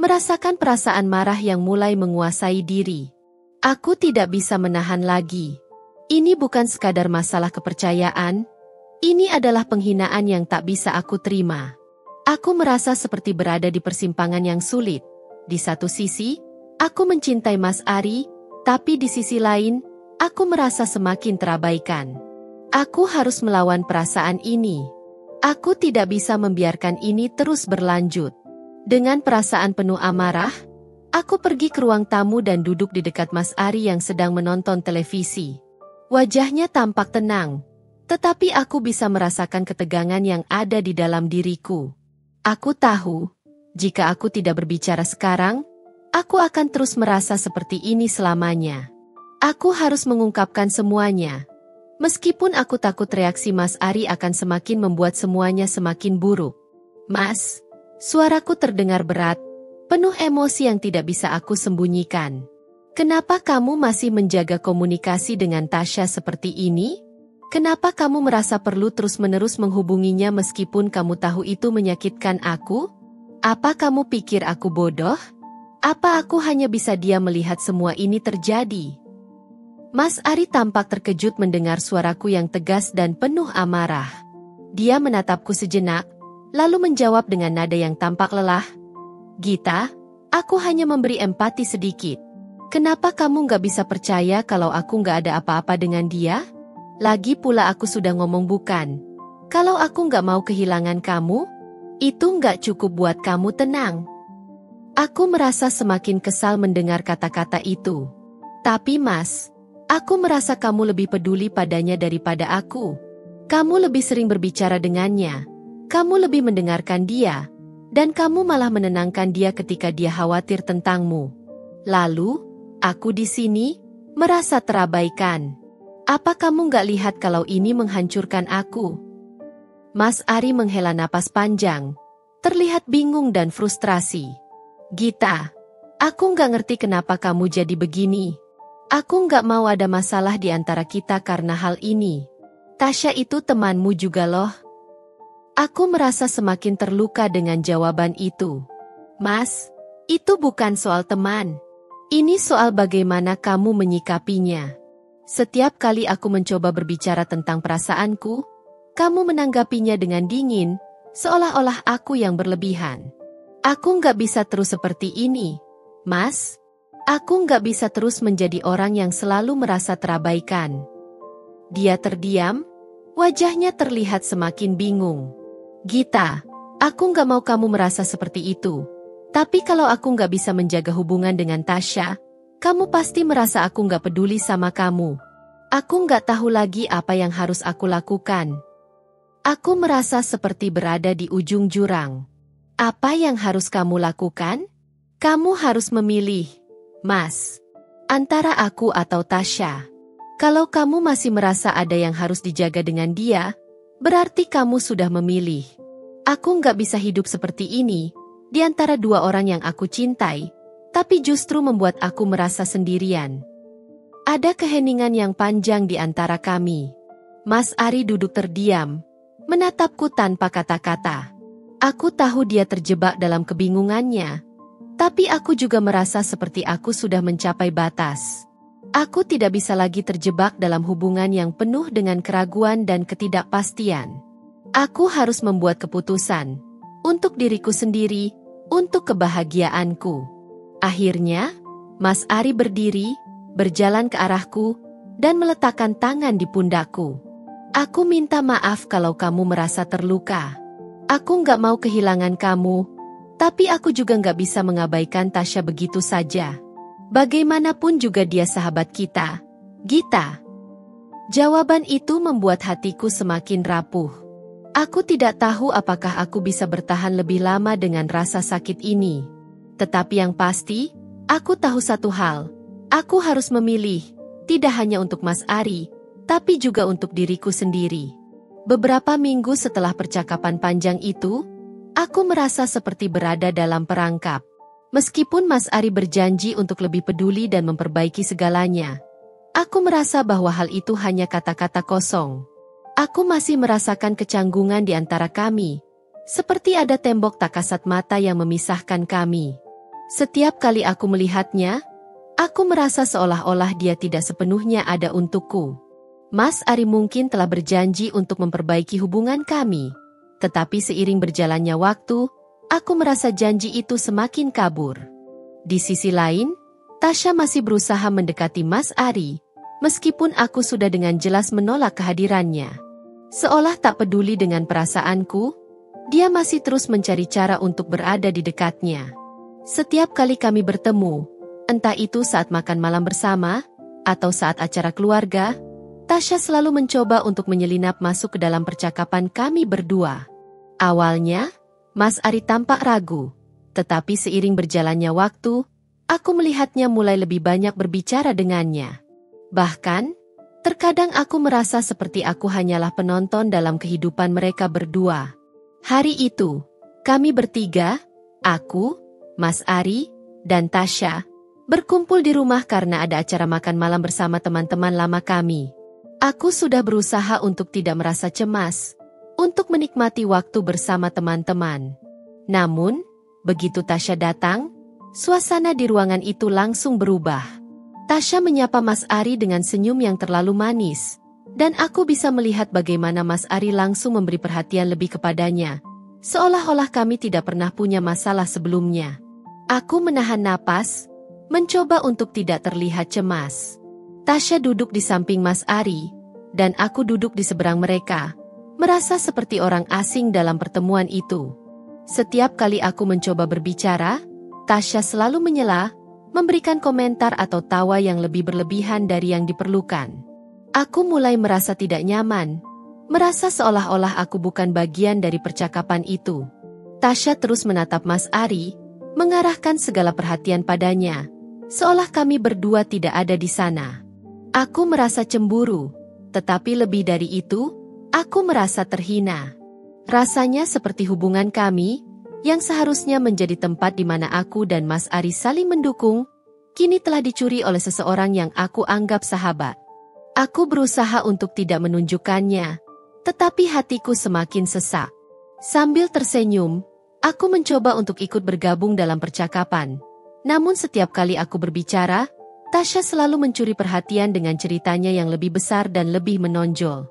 S1: merasakan perasaan marah yang mulai menguasai diri. Aku tidak bisa menahan lagi. Ini bukan sekadar masalah kepercayaan, ini adalah penghinaan yang tak bisa aku terima. Aku merasa seperti berada di persimpangan yang sulit. Di satu sisi, aku mencintai Mas Ari, tapi di sisi lain, aku merasa semakin terabaikan. Aku harus melawan perasaan ini. Aku tidak bisa membiarkan ini terus berlanjut. Dengan perasaan penuh amarah, aku pergi ke ruang tamu dan duduk di dekat Mas Ari yang sedang menonton televisi. Wajahnya tampak tenang, tetapi aku bisa merasakan ketegangan yang ada di dalam diriku. Aku tahu, jika aku tidak berbicara sekarang, aku akan terus merasa seperti ini selamanya. Aku harus mengungkapkan semuanya. Meskipun aku takut reaksi Mas Ari akan semakin membuat semuanya semakin buruk. "Mas," suaraku terdengar berat, penuh emosi yang tidak bisa aku sembunyikan. "Kenapa kamu masih menjaga komunikasi dengan Tasya seperti ini? Kenapa kamu merasa perlu terus-menerus menghubunginya meskipun kamu tahu itu menyakitkan aku? Apa kamu pikir aku bodoh? Apa aku hanya bisa diam melihat semua ini terjadi?" Mas Ari tampak terkejut mendengar suaraku yang tegas dan penuh amarah. Dia menatapku sejenak, lalu menjawab dengan nada yang tampak lelah, "Gita, aku hanya memberi empati sedikit. Kenapa kamu gak bisa percaya kalau aku gak ada apa-apa dengan dia? Lagi pula aku sudah ngomong bukan. Kalau aku gak mau kehilangan kamu, itu gak cukup buat kamu tenang." Aku merasa semakin kesal mendengar kata-kata itu. "Tapi Mas, aku merasa kamu lebih peduli padanya daripada aku. Kamu lebih sering berbicara dengannya. Kamu lebih mendengarkan dia. Dan kamu malah menenangkan dia ketika dia khawatir tentangmu. Lalu, aku di sini, merasa terabaikan. Apa kamu gak lihat kalau ini menghancurkan aku?" Mas Ari menghela napas panjang, terlihat bingung dan frustrasi. "Gita, aku gak ngerti kenapa kamu jadi begini. Aku gak mau ada masalah di antara kita karena hal ini. Tasya itu temanmu juga loh." Aku merasa semakin terluka dengan jawaban itu. "Mas, itu bukan soal teman. Ini soal bagaimana kamu menyikapinya. Setiap kali aku mencoba berbicara tentang perasaanku, kamu menanggapinya dengan dingin, seolah-olah aku yang berlebihan. Aku nggak bisa terus seperti ini, Mas. Aku nggak bisa terus menjadi orang yang selalu merasa terabaikan." Dia terdiam, wajahnya terlihat semakin bingung. "Gita, aku nggak mau kamu merasa seperti itu. Tapi kalau aku nggak bisa menjaga hubungan dengan Tasya, kamu pasti merasa aku nggak peduli sama kamu. Aku nggak tahu lagi apa yang harus aku lakukan. Aku merasa seperti berada di ujung jurang. Apa yang harus kamu lakukan? Kamu harus memilih, Mas, antara aku atau Tasya. Kalau kamu masih merasa ada yang harus dijaga dengan dia, berarti kamu sudah memilih. Aku nggak bisa hidup seperti ini, di antara dua orang yang aku cintai, tapi justru membuat aku merasa sendirian." Ada keheningan yang panjang di antara kami. Mas Ari duduk terdiam, menatapku tanpa kata-kata. Aku tahu dia terjebak dalam kebingungannya, tapi aku juga merasa seperti aku sudah mencapai batas. Aku tidak bisa lagi terjebak dalam hubungan yang penuh dengan keraguan dan ketidakpastian. Aku harus membuat keputusan untuk diriku sendiri, untuk kebahagiaanku. Akhirnya, Mas Ari berdiri, berjalan ke arahku, dan meletakkan tangan di pundakku. Aku minta maaf kalau kamu merasa terluka. Aku nggak mau kehilangan kamu, tapi aku juga nggak bisa mengabaikan Tasya begitu saja. Bagaimanapun juga dia sahabat kita, Gita. Jawaban itu membuat hatiku semakin rapuh. Aku tidak tahu apakah aku bisa bertahan lebih lama dengan rasa sakit ini. Tetapi yang pasti, aku tahu satu hal. Aku harus memilih, tidak hanya untuk Mas Ari, tapi juga untuk diriku sendiri. Beberapa minggu setelah percakapan panjang itu, aku merasa seperti berada dalam perangkap. Meskipun Mas Ari berjanji untuk lebih peduli dan memperbaiki segalanya, aku merasa bahwa hal itu hanya kata-kata kosong. Aku masih merasakan kecanggungan di antara kami, seperti ada tembok tak kasat mata yang memisahkan kami. Setiap kali aku melihatnya, aku merasa seolah-olah dia tidak sepenuhnya ada untukku. Mas Ari mungkin telah berjanji untuk memperbaiki hubungan kami, tetapi seiring berjalannya waktu, aku merasa janji itu semakin kabur. Di sisi lain, Tasya masih berusaha mendekati Mas Ari, meskipun aku sudah dengan jelas menolak kehadirannya. Seolah tak peduli dengan perasaanku, dia masih terus mencari cara untuk berada di dekatnya. Setiap kali kami bertemu, entah itu saat makan malam bersama, atau saat acara keluarga, Tasya selalu mencoba untuk menyelinap masuk ke dalam percakapan kami berdua. Awalnya, Mas Ari tampak ragu, tetapi seiring berjalannya waktu, aku melihatnya mulai lebih banyak berbicara dengannya. Bahkan, terkadang aku merasa seperti aku hanyalah penonton dalam kehidupan mereka berdua. Hari itu, kami bertiga, aku, Mas Ari, dan Tasya, berkumpul di rumah karena ada acara makan malam bersama teman-teman lama kami. Aku sudah berusaha untuk tidak merasa cemas, untuk menikmati waktu bersama teman-teman. Namun, begitu Tasya datang, suasana di ruangan itu langsung berubah. Tasya menyapa Mas Ari dengan senyum yang terlalu manis, dan aku bisa melihat bagaimana Mas Ari langsung memberi perhatian lebih kepadanya, seolah-olah kami tidak pernah punya masalah sebelumnya. Aku menahan napas, mencoba untuk tidak terlihat cemas. Tasya duduk di samping Mas Ari, dan aku duduk di seberang mereka, merasa seperti orang asing dalam pertemuan itu. Setiap kali aku mencoba berbicara, Tasya selalu menyela, memberikan komentar atau tawa yang lebih berlebihan dari yang diperlukan. Aku mulai merasa tidak nyaman, merasa seolah-olah aku bukan bagian dari percakapan itu. Tasya terus menatap Mas Ari, mengarahkan segala perhatian padanya, seolah kami berdua tidak ada di sana. Aku merasa cemburu, tetapi lebih dari itu, aku merasa terhina. Rasanya seperti hubungan kami, yang seharusnya menjadi tempat di mana aku dan Mas Ari saling mendukung, kini telah dicuri oleh seseorang yang aku anggap sahabat. Aku berusaha untuk tidak menunjukkannya, tetapi hatiku semakin sesak. Sambil tersenyum, aku mencoba untuk ikut bergabung dalam percakapan. Namun setiap kali aku berbicara, Tasya selalu mencuri perhatian dengan ceritanya yang lebih besar dan lebih menonjol.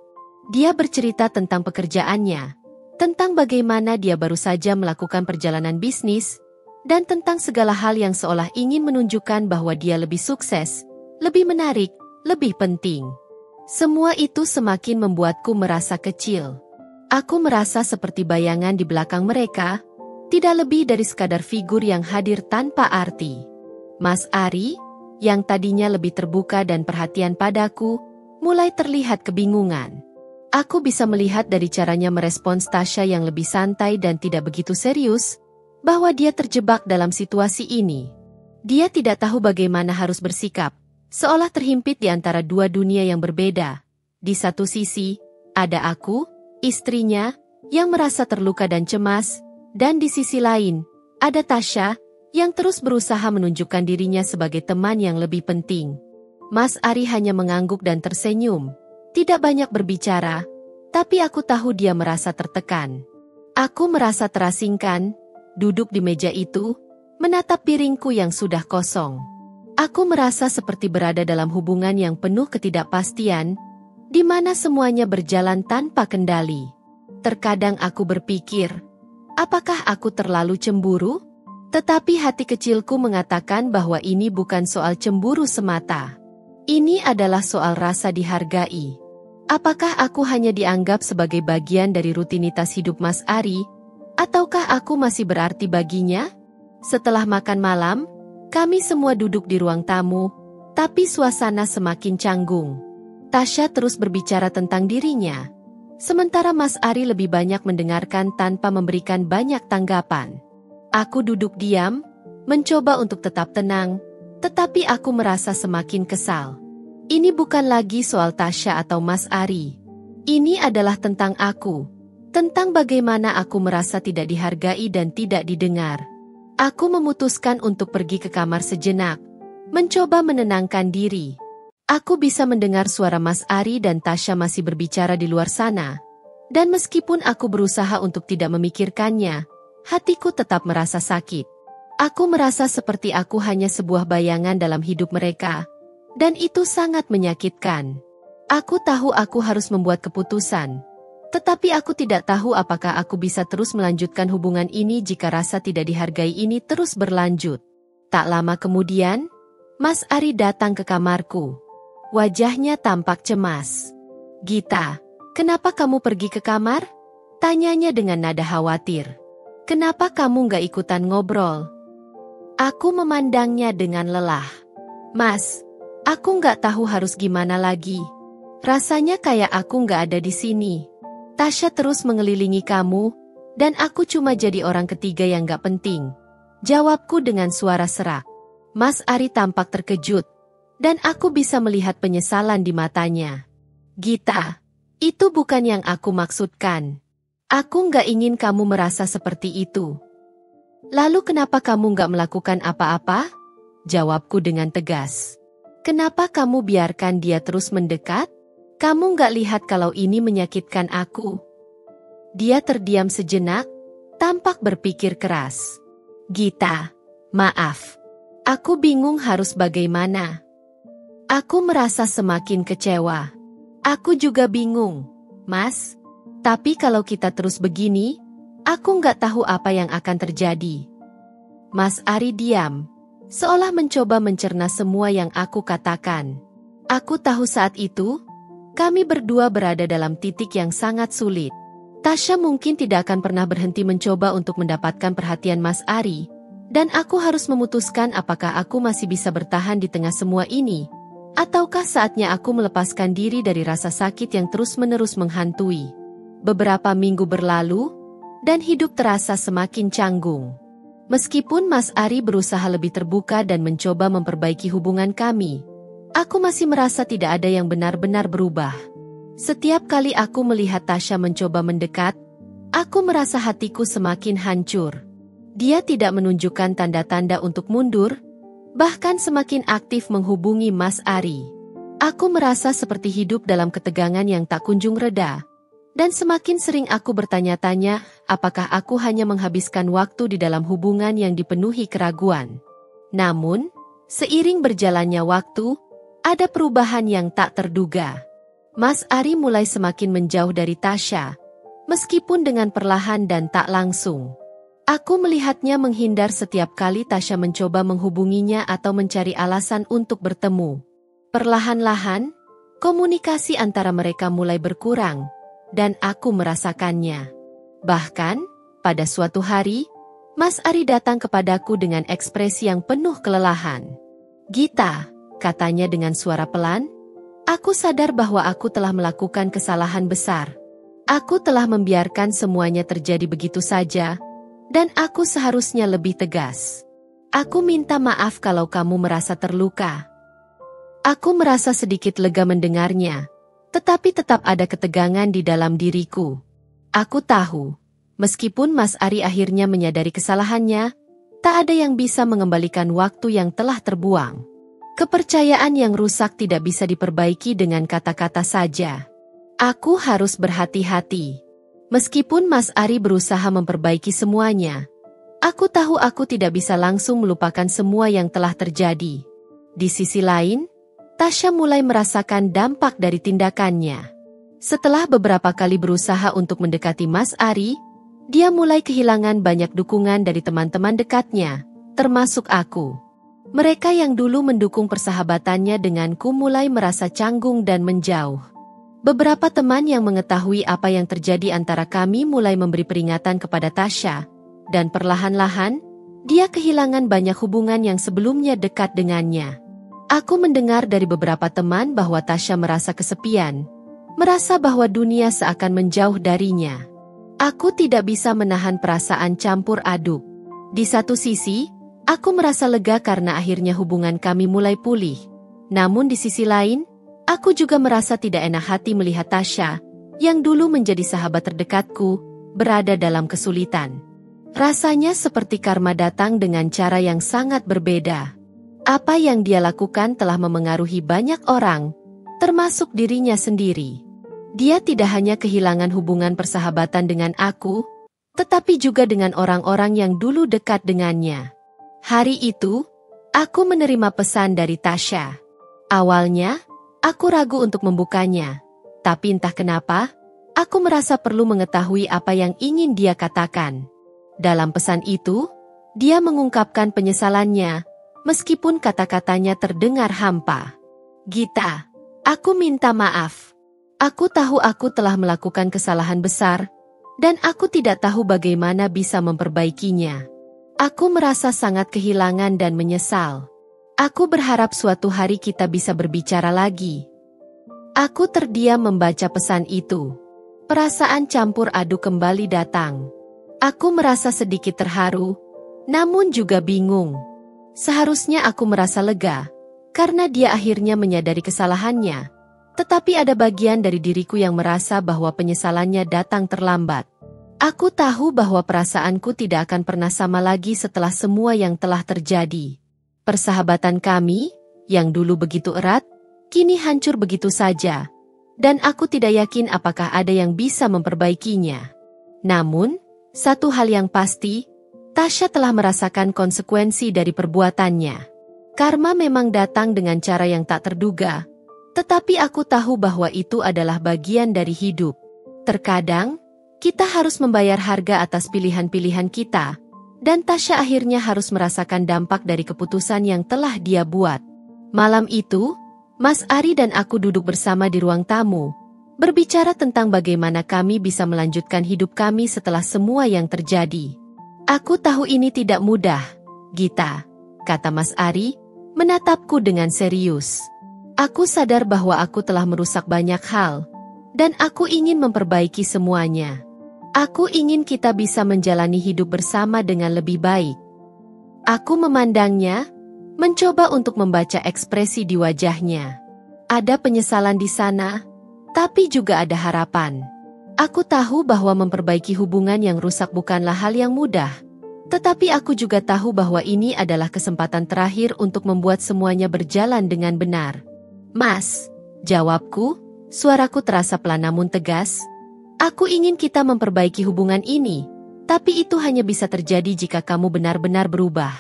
S1: Dia bercerita tentang pekerjaannya, tentang bagaimana dia baru saja melakukan perjalanan bisnis, dan tentang segala hal yang seolah ingin menunjukkan bahwa dia lebih sukses, lebih menarik, lebih penting. Semua itu semakin membuatku merasa kecil. Aku merasa seperti bayangan di belakang mereka, tidak lebih dari sekadar figur yang hadir tanpa arti. Mas Ari, yang tadinya lebih terbuka dan perhatian padaku, mulai terlihat kebingungan. Aku bisa melihat dari caranya merespons Tasya yang lebih santai dan tidak begitu serius, bahwa dia terjebak dalam situasi ini. Dia tidak tahu bagaimana harus bersikap, seolah terhimpit di antara dua dunia yang berbeda. Di satu sisi, ada aku, istrinya, yang merasa terluka dan cemas, dan di sisi lain, ada Tasya, yang terus berusaha menunjukkan dirinya sebagai teman yang lebih penting. Mas Ari hanya mengangguk dan tersenyum, tidak banyak berbicara, Tapi aku tahu dia merasa tertekan. Aku merasa terasingkan, duduk di meja itu, menatap piringku yang sudah kosong. Aku merasa seperti berada dalam hubungan yang penuh ketidakpastian, di mana semuanya berjalan tanpa kendali. Terkadang aku berpikir, apakah aku terlalu cemburu? Tetapi hati kecilku mengatakan bahwa ini bukan soal cemburu semata. Ini adalah soal rasa dihargai. Apakah aku hanya dianggap sebagai bagian dari rutinitas hidup Mas Ari? Ataukah aku masih berarti baginya? Setelah makan malam, kami semua duduk di ruang tamu, tapi suasana semakin canggung. Tasya terus berbicara tentang dirinya. Sementara Mas Ari lebih banyak mendengarkan tanpa memberikan banyak tanggapan. Aku duduk diam, mencoba untuk tetap tenang, tetapi aku merasa semakin kesal. Ini bukan lagi soal Tasya atau Mas Ari. Ini adalah tentang aku. Tentang bagaimana aku merasa tidak dihargai dan tidak didengar. Aku memutuskan untuk pergi ke kamar sejenak, mencoba menenangkan diri. Aku bisa mendengar suara Mas Ari dan Tasya masih berbicara di luar sana. Dan meskipun aku berusaha untuk tidak memikirkannya, hatiku tetap merasa sakit. Aku merasa seperti aku hanya sebuah bayangan dalam hidup mereka. Dan itu sangat menyakitkan. Aku tahu aku harus membuat keputusan. Tetapi aku tidak tahu apakah aku bisa terus melanjutkan hubungan ini jika rasa tidak dihargai ini terus berlanjut. Tak lama kemudian, Mas Ari datang ke kamarku. Wajahnya tampak cemas. "Gita, kenapa kamu pergi ke kamar?" Tanyanya dengan nada khawatir. "Kenapa kamu gak ikutan ngobrol?" Aku memandangnya dengan lelah. "Mas, aku gak tahu harus gimana lagi. Rasanya kayak aku gak ada di sini. Tasya terus mengelilingi kamu, dan aku cuma jadi orang ketiga yang gak penting." Jawabku dengan suara serak. Mas Ari tampak terkejut, dan aku bisa melihat penyesalan di matanya. "Gita, itu bukan yang aku maksudkan. Aku gak ingin kamu merasa seperti itu." "Lalu kenapa kamu gak melakukan apa-apa?" Jawabku dengan tegas. "Kenapa kamu biarkan dia terus mendekat? Kamu gak lihat kalau ini menyakitkan aku?" Dia terdiam sejenak, tampak berpikir keras. "Gita, maaf. Aku bingung harus bagaimana." Aku merasa semakin kecewa. "Aku juga bingung, Mas. Tapi kalau kita terus begini, aku nggak tahu apa yang akan terjadi." Mas Ari diam, seolah mencoba mencerna semua yang aku katakan. Aku tahu saat itu, kami berdua berada dalam titik yang sangat sulit. Tasya mungkin tidak akan pernah berhenti mencoba untuk mendapatkan perhatian Mas Ari, dan aku harus memutuskan apakah aku masih bisa bertahan di tengah semua ini. Ataukah saatnya aku melepaskan diri dari rasa sakit yang terus-menerus menghantui? Beberapa minggu berlalu, dan hidup terasa semakin canggung. Meskipun Mas Ari berusaha lebih terbuka dan mencoba memperbaiki hubungan kami, aku masih merasa tidak ada yang benar-benar berubah. Setiap kali aku melihat Tasya mencoba mendekat, aku merasa hatiku semakin hancur. Dia tidak menunjukkan tanda-tanda untuk mundur, bahkan semakin aktif menghubungi Mas Ari. Aku merasa seperti hidup dalam ketegangan yang tak kunjung reda. Dan semakin sering aku bertanya-tanya, apakah aku hanya menghabiskan waktu di dalam hubungan yang dipenuhi keraguan. Namun, seiring berjalannya waktu, ada perubahan yang tak terduga. Mas Ari mulai semakin menjauh dari Tasya, meskipun dengan perlahan dan tak langsung. Aku melihatnya menghindar setiap kali Tasya mencoba menghubunginya atau mencari alasan untuk bertemu. Perlahan-lahan, komunikasi antara mereka mulai berkurang, dan aku merasakannya. Bahkan, pada suatu hari, Mas Ari datang kepadaku dengan ekspresi yang penuh kelelahan. "Gita," katanya dengan suara pelan, "aku sadar bahwa aku telah melakukan kesalahan besar. Aku telah membiarkan semuanya terjadi begitu saja, dan aku seharusnya lebih tegas. Aku minta maaf kalau kamu merasa terluka." Aku merasa sedikit lega mendengarnya. Tetapi tetap ada ketegangan di dalam diriku. Aku tahu, meskipun Mas Ari akhirnya menyadari kesalahannya, tak ada yang bisa mengembalikan waktu yang telah terbuang. Kepercayaan yang rusak tidak bisa diperbaiki dengan kata-kata saja. Aku harus berhati-hati. Meskipun Mas Ari berusaha memperbaiki semuanya, aku tahu aku tidak bisa langsung melupakan semua yang telah terjadi. Di sisi lain, Tasya mulai merasakan dampak dari tindakannya. Setelah beberapa kali berusaha untuk mendekati Mas Ari, dia mulai kehilangan banyak dukungan dari teman-teman dekatnya, termasuk aku. Mereka yang dulu mendukung persahabatannya denganku mulai merasa canggung dan menjauh. Beberapa teman yang mengetahui apa yang terjadi antara kami mulai memberi peringatan kepada Tasya, dan perlahan-lahan, dia kehilangan banyak hubungan yang sebelumnya dekat dengannya. Aku mendengar dari beberapa teman bahwa Tasya merasa kesepian, merasa bahwa dunia seakan menjauh darinya. Aku tidak bisa menahan perasaan campur aduk. Di satu sisi, aku merasa lega karena akhirnya hubungan kami mulai pulih. Namun di sisi lain, aku juga merasa tidak enak hati melihat Tasya, yang dulu menjadi sahabat terdekatku, berada dalam kesulitan. Rasanya seperti karma datang dengan cara yang sangat berbeda. Apa yang dia lakukan telah memengaruhi banyak orang, termasuk dirinya sendiri. Dia tidak hanya kehilangan hubungan persahabatan dengan aku, tetapi juga dengan orang-orang yang dulu dekat dengannya. Hari itu, aku menerima pesan dari Tasya. Awalnya, aku ragu untuk membukanya, tapi entah kenapa, aku merasa perlu mengetahui apa yang ingin dia katakan. Dalam pesan itu, dia mengungkapkan penyesalannya, meskipun kata-katanya terdengar hampa. Gita, aku minta maaf. Aku tahu aku telah melakukan kesalahan besar, dan aku tidak tahu bagaimana bisa memperbaikinya. Aku merasa sangat kehilangan dan menyesal. Aku berharap suatu hari kita bisa berbicara lagi. Aku terdiam membaca pesan itu. Perasaan campur aduk kembali datang. Aku merasa sedikit terharu, namun juga bingung. Seharusnya aku merasa lega, karena dia akhirnya menyadari kesalahannya. Tetapi ada bagian dari diriku yang merasa bahwa penyesalannya datang terlambat. Aku tahu bahwa perasaanku tidak akan pernah sama lagi setelah semua yang telah terjadi. Persahabatan kami, yang dulu begitu erat, kini hancur begitu saja. Dan aku tidak yakin apakah ada yang bisa memperbaikinya. Namun, satu hal yang pasti, Tasya telah merasakan konsekuensi dari perbuatannya. Karma memang datang dengan cara yang tak terduga, tetapi aku tahu bahwa itu adalah bagian dari hidup. Terkadang, kita harus membayar harga atas pilihan-pilihan kita, dan Tasya akhirnya harus merasakan dampak dari keputusan yang telah dia buat. Malam itu, Mas Ari dan aku duduk bersama di ruang tamu, berbicara tentang bagaimana kami bisa melanjutkan hidup kami setelah semua yang terjadi. Aku tahu ini tidak mudah, Gita, kata Mas Ari, menatapku dengan serius. Aku sadar bahwa aku telah merusak banyak hal, dan aku ingin memperbaiki semuanya. Aku ingin kita bisa menjalani hidup bersama dengan lebih baik. Aku memandangnya, mencoba untuk membaca ekspresi di wajahnya. Ada penyesalan di sana, tapi juga ada harapan. Aku tahu bahwa memperbaiki hubungan yang rusak bukanlah hal yang mudah, tetapi aku juga tahu bahwa ini adalah kesempatan terakhir untuk membuat semuanya berjalan dengan benar. Mas, jawabku, suaraku terasa pelan namun tegas. Aku ingin kita memperbaiki hubungan ini, tapi itu hanya bisa terjadi jika kamu benar-benar berubah.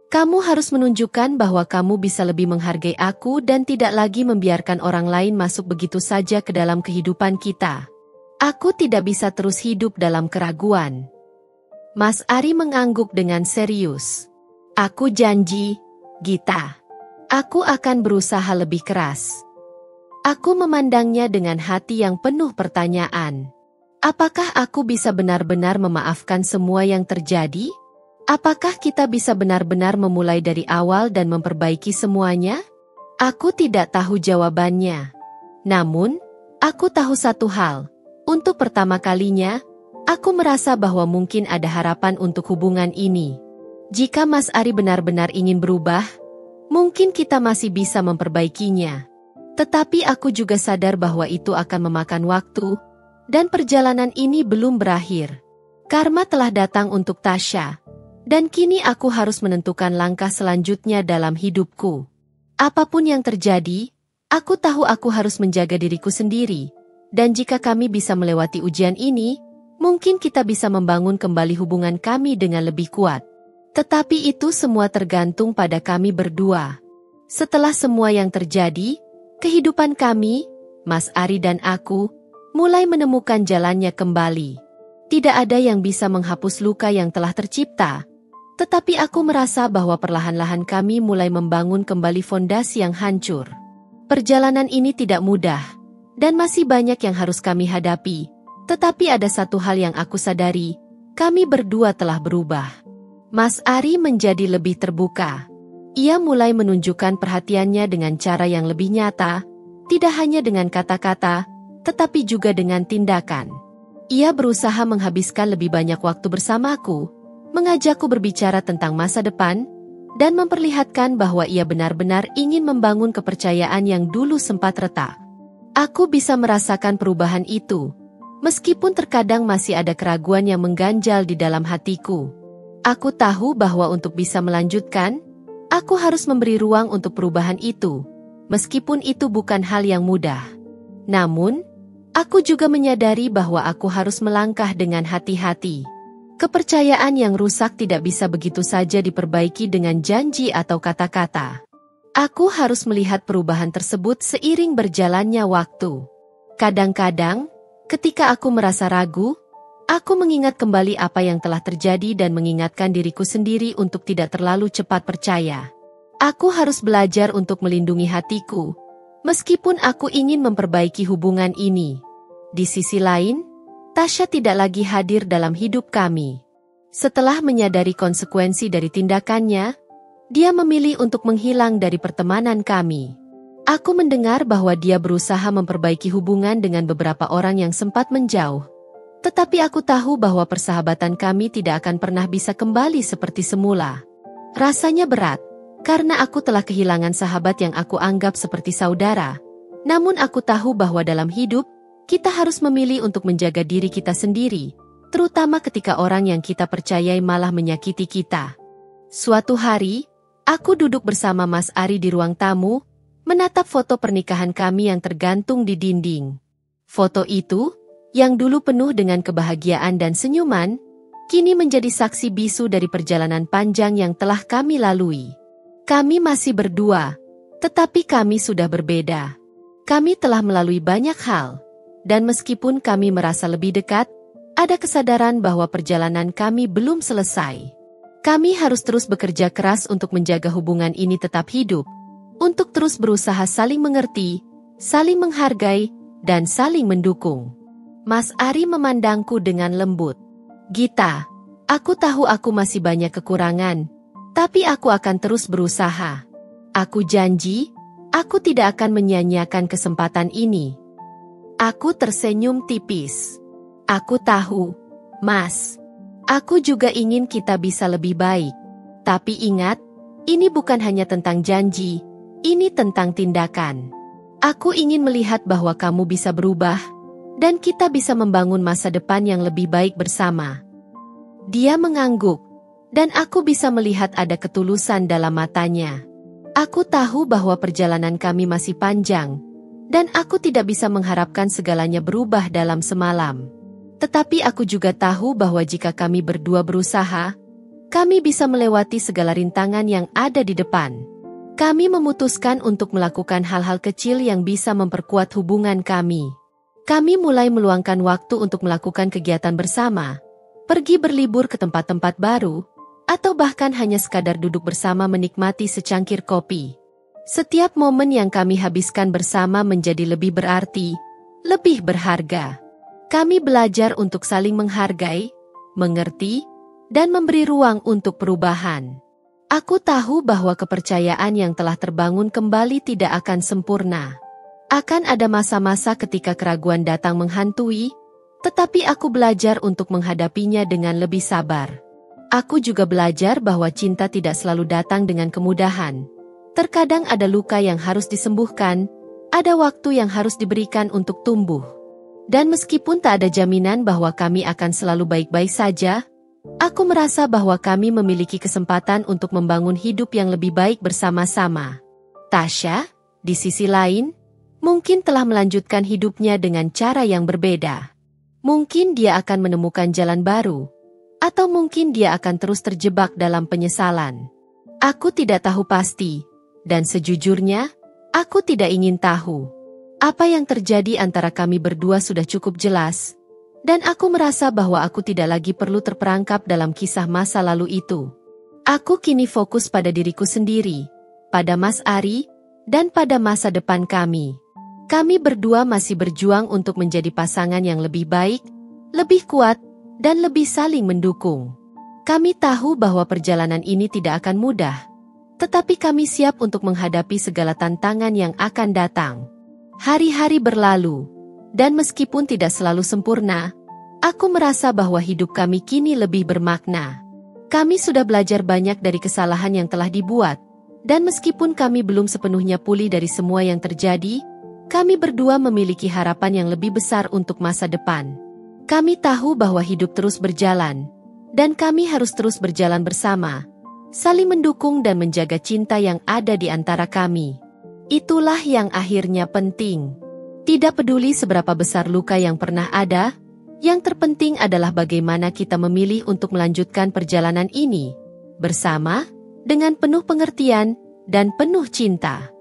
S1: Kamu harus menunjukkan bahwa kamu bisa lebih menghargai aku dan tidak lagi membiarkan orang lain masuk begitu saja ke dalam kehidupan kita. Aku tidak bisa terus hidup dalam keraguan. Mas Ari mengangguk dengan serius. Aku janji, Gita. Aku akan berusaha lebih keras. Aku memandangnya dengan hati yang penuh pertanyaan. Apakah aku bisa benar-benar memaafkan semua yang terjadi? Apakah kita bisa benar-benar memulai dari awal dan memperbaiki semuanya? Aku tidak tahu jawabannya. Namun, aku tahu satu hal. Untuk pertama kalinya, aku merasa bahwa mungkin ada harapan untuk hubungan ini. Jika Mas Ari benar-benar ingin berubah, mungkin kita masih bisa memperbaikinya. Tetapi aku juga sadar bahwa itu akan memakan waktu, dan perjalanan ini belum berakhir. Karma telah datang untuk Tasya, dan kini aku harus menentukan langkah selanjutnya dalam hidupku. Apapun yang terjadi, aku tahu aku harus menjaga diriku sendiri, Dan jika kami bisa melewati ujian ini, mungkin kita bisa membangun kembali hubungan kami dengan lebih kuat. Tetapi itu semua tergantung pada kami berdua. Setelah semua yang terjadi, kehidupan kami, Mas Ari dan aku, mulai menemukan jalannya kembali. Tidak ada yang bisa menghapus luka yang telah tercipta. Tetapi aku merasa bahwa perlahan-lahan kami mulai membangun kembali fondasi yang hancur. Perjalanan ini tidak mudah, dan masih banyak yang harus kami hadapi. Tetapi ada satu hal yang aku sadari, kami berdua telah berubah. Mas Ari menjadi lebih terbuka. Ia mulai menunjukkan perhatiannya dengan cara yang lebih nyata, tidak hanya dengan kata-kata, tetapi juga dengan tindakan. Ia berusaha menghabiskan lebih banyak waktu bersamaku, mengajakku berbicara tentang masa depan, dan memperlihatkan bahwa ia benar-benar ingin membangun kepercayaan yang dulu sempat retak. Aku bisa merasakan perubahan itu, meskipun terkadang masih ada keraguan yang mengganjal di dalam hatiku. Aku tahu bahwa untuk bisa melanjutkan, aku harus memberi ruang untuk perubahan itu, meskipun itu bukan hal yang mudah. Namun, aku juga menyadari bahwa aku harus melangkah dengan hati-hati. Kepercayaan yang rusak tidak bisa begitu saja diperbaiki dengan janji atau kata-kata. Aku harus melihat perubahan tersebut seiring berjalannya waktu. Kadang-kadang, ketika aku merasa ragu, aku mengingat kembali apa yang telah terjadi dan mengingatkan diriku sendiri untuk tidak terlalu cepat percaya. Aku harus belajar untuk melindungi hatiku, meskipun aku ingin memperbaiki hubungan ini. Di sisi lain, Tasya tidak lagi hadir dalam hidup kami. Setelah menyadari konsekuensi dari tindakannya, dia memilih untuk menghilang dari pertemanan kami. Aku mendengar bahwa dia berusaha memperbaiki hubungan dengan beberapa orang yang sempat menjauh. Tetapi aku tahu bahwa persahabatan kami tidak akan pernah bisa kembali seperti semula. Rasanya berat, karena aku telah kehilangan sahabat yang aku anggap seperti saudara. Namun aku tahu bahwa dalam hidup, kita harus memilih untuk menjaga diri kita sendiri, terutama ketika orang yang kita percayai malah menyakiti kita. Suatu hari, aku duduk bersama Mas Ari di ruang tamu, menatap foto pernikahan kami yang tergantung di dinding. Foto itu, yang dulu penuh dengan kebahagiaan dan senyuman, kini menjadi saksi bisu dari perjalanan panjang yang telah kami lalui. Kami masih berdua, tetapi kami sudah berbeda. Kami telah melalui banyak hal. Dan meskipun kami merasa lebih dekat, ada kesadaran bahwa perjalanan kami belum selesai. Kami harus terus bekerja keras untuk menjaga hubungan ini tetap hidup, untuk terus berusaha saling mengerti, saling menghargai, dan saling mendukung. Mas Ari memandangku dengan lembut. Gita, aku tahu aku masih banyak kekurangan, tapi aku akan terus berusaha. Aku janji, aku tidak akan menyia-nyiakan kesempatan ini. Aku tersenyum tipis. Aku tahu, Mas. Aku juga ingin kita bisa lebih baik. Tapi ingat, ini bukan hanya tentang janji, ini tentang tindakan. Aku ingin melihat bahwa kamu bisa berubah, dan kita bisa membangun masa depan yang lebih baik bersama. Dia mengangguk, dan aku bisa melihat ada ketulusan dalam matanya. Aku tahu bahwa perjalanan kami masih panjang, dan aku tidak bisa mengharapkan segalanya berubah dalam semalam. Tetapi aku juga tahu bahwa jika kami berdua berusaha, kami bisa melewati segala rintangan yang ada di depan. Kami memutuskan untuk melakukan hal-hal kecil yang bisa memperkuat hubungan kami. Kami mulai meluangkan waktu untuk melakukan kegiatan bersama, pergi berlibur ke tempat-tempat baru, atau bahkan hanya sekadar duduk bersama menikmati secangkir kopi. Setiap momen yang kami habiskan bersama menjadi lebih berarti, lebih berharga. Kami belajar untuk saling menghargai, mengerti, dan memberi ruang untuk perubahan. Aku tahu bahwa kepercayaan yang telah terbangun kembali tidak akan sempurna. Akan ada masa-masa ketika keraguan datang menghantui, tetapi aku belajar untuk menghadapinya dengan lebih sabar. Aku juga belajar bahwa cinta tidak selalu datang dengan kemudahan. Terkadang ada luka yang harus disembuhkan, ada waktu yang harus diberikan untuk tumbuh. Dan meskipun tak ada jaminan bahwa kami akan selalu baik-baik saja, aku merasa bahwa kami memiliki kesempatan untuk membangun hidup yang lebih baik bersama-sama. Tasya, di sisi lain, Mungkin telah melanjutkan hidupnya dengan cara yang berbeda. Mungkin dia akan menemukan jalan baru. Atau mungkin dia akan terus terjebak dalam penyesalan. Aku tidak tahu pasti. Dan sejujurnya, aku tidak ingin tahu. Apa yang terjadi antara kami berdua sudah cukup jelas. Dan aku merasa bahwa aku tidak lagi perlu terperangkap dalam kisah masa lalu itu. Aku kini fokus pada diriku sendiri, pada Mas Ari, dan pada masa depan kami. Kami berdua masih berjuang untuk menjadi pasangan yang lebih baik, lebih kuat, dan lebih saling mendukung. Kami tahu bahwa perjalanan ini tidak akan mudah, tetapi kami siap untuk menghadapi segala tantangan yang akan datang. Hari-hari berlalu, dan meskipun tidak selalu sempurna, aku merasa bahwa hidup kami kini lebih bermakna. Kami sudah belajar banyak dari kesalahan yang telah dibuat, dan meskipun kami belum sepenuhnya pulih dari semua yang terjadi, kami berdua memiliki harapan yang lebih besar untuk masa depan. Kami tahu bahwa hidup terus berjalan, dan kami harus terus berjalan bersama, saling mendukung dan menjaga cinta yang ada di antara kami. Itulah yang akhirnya penting. Tidak peduli seberapa besar luka yang pernah ada, yang terpenting adalah bagaimana kita memilih untuk melanjutkan perjalanan ini bersama, dengan penuh pengertian dan penuh cinta.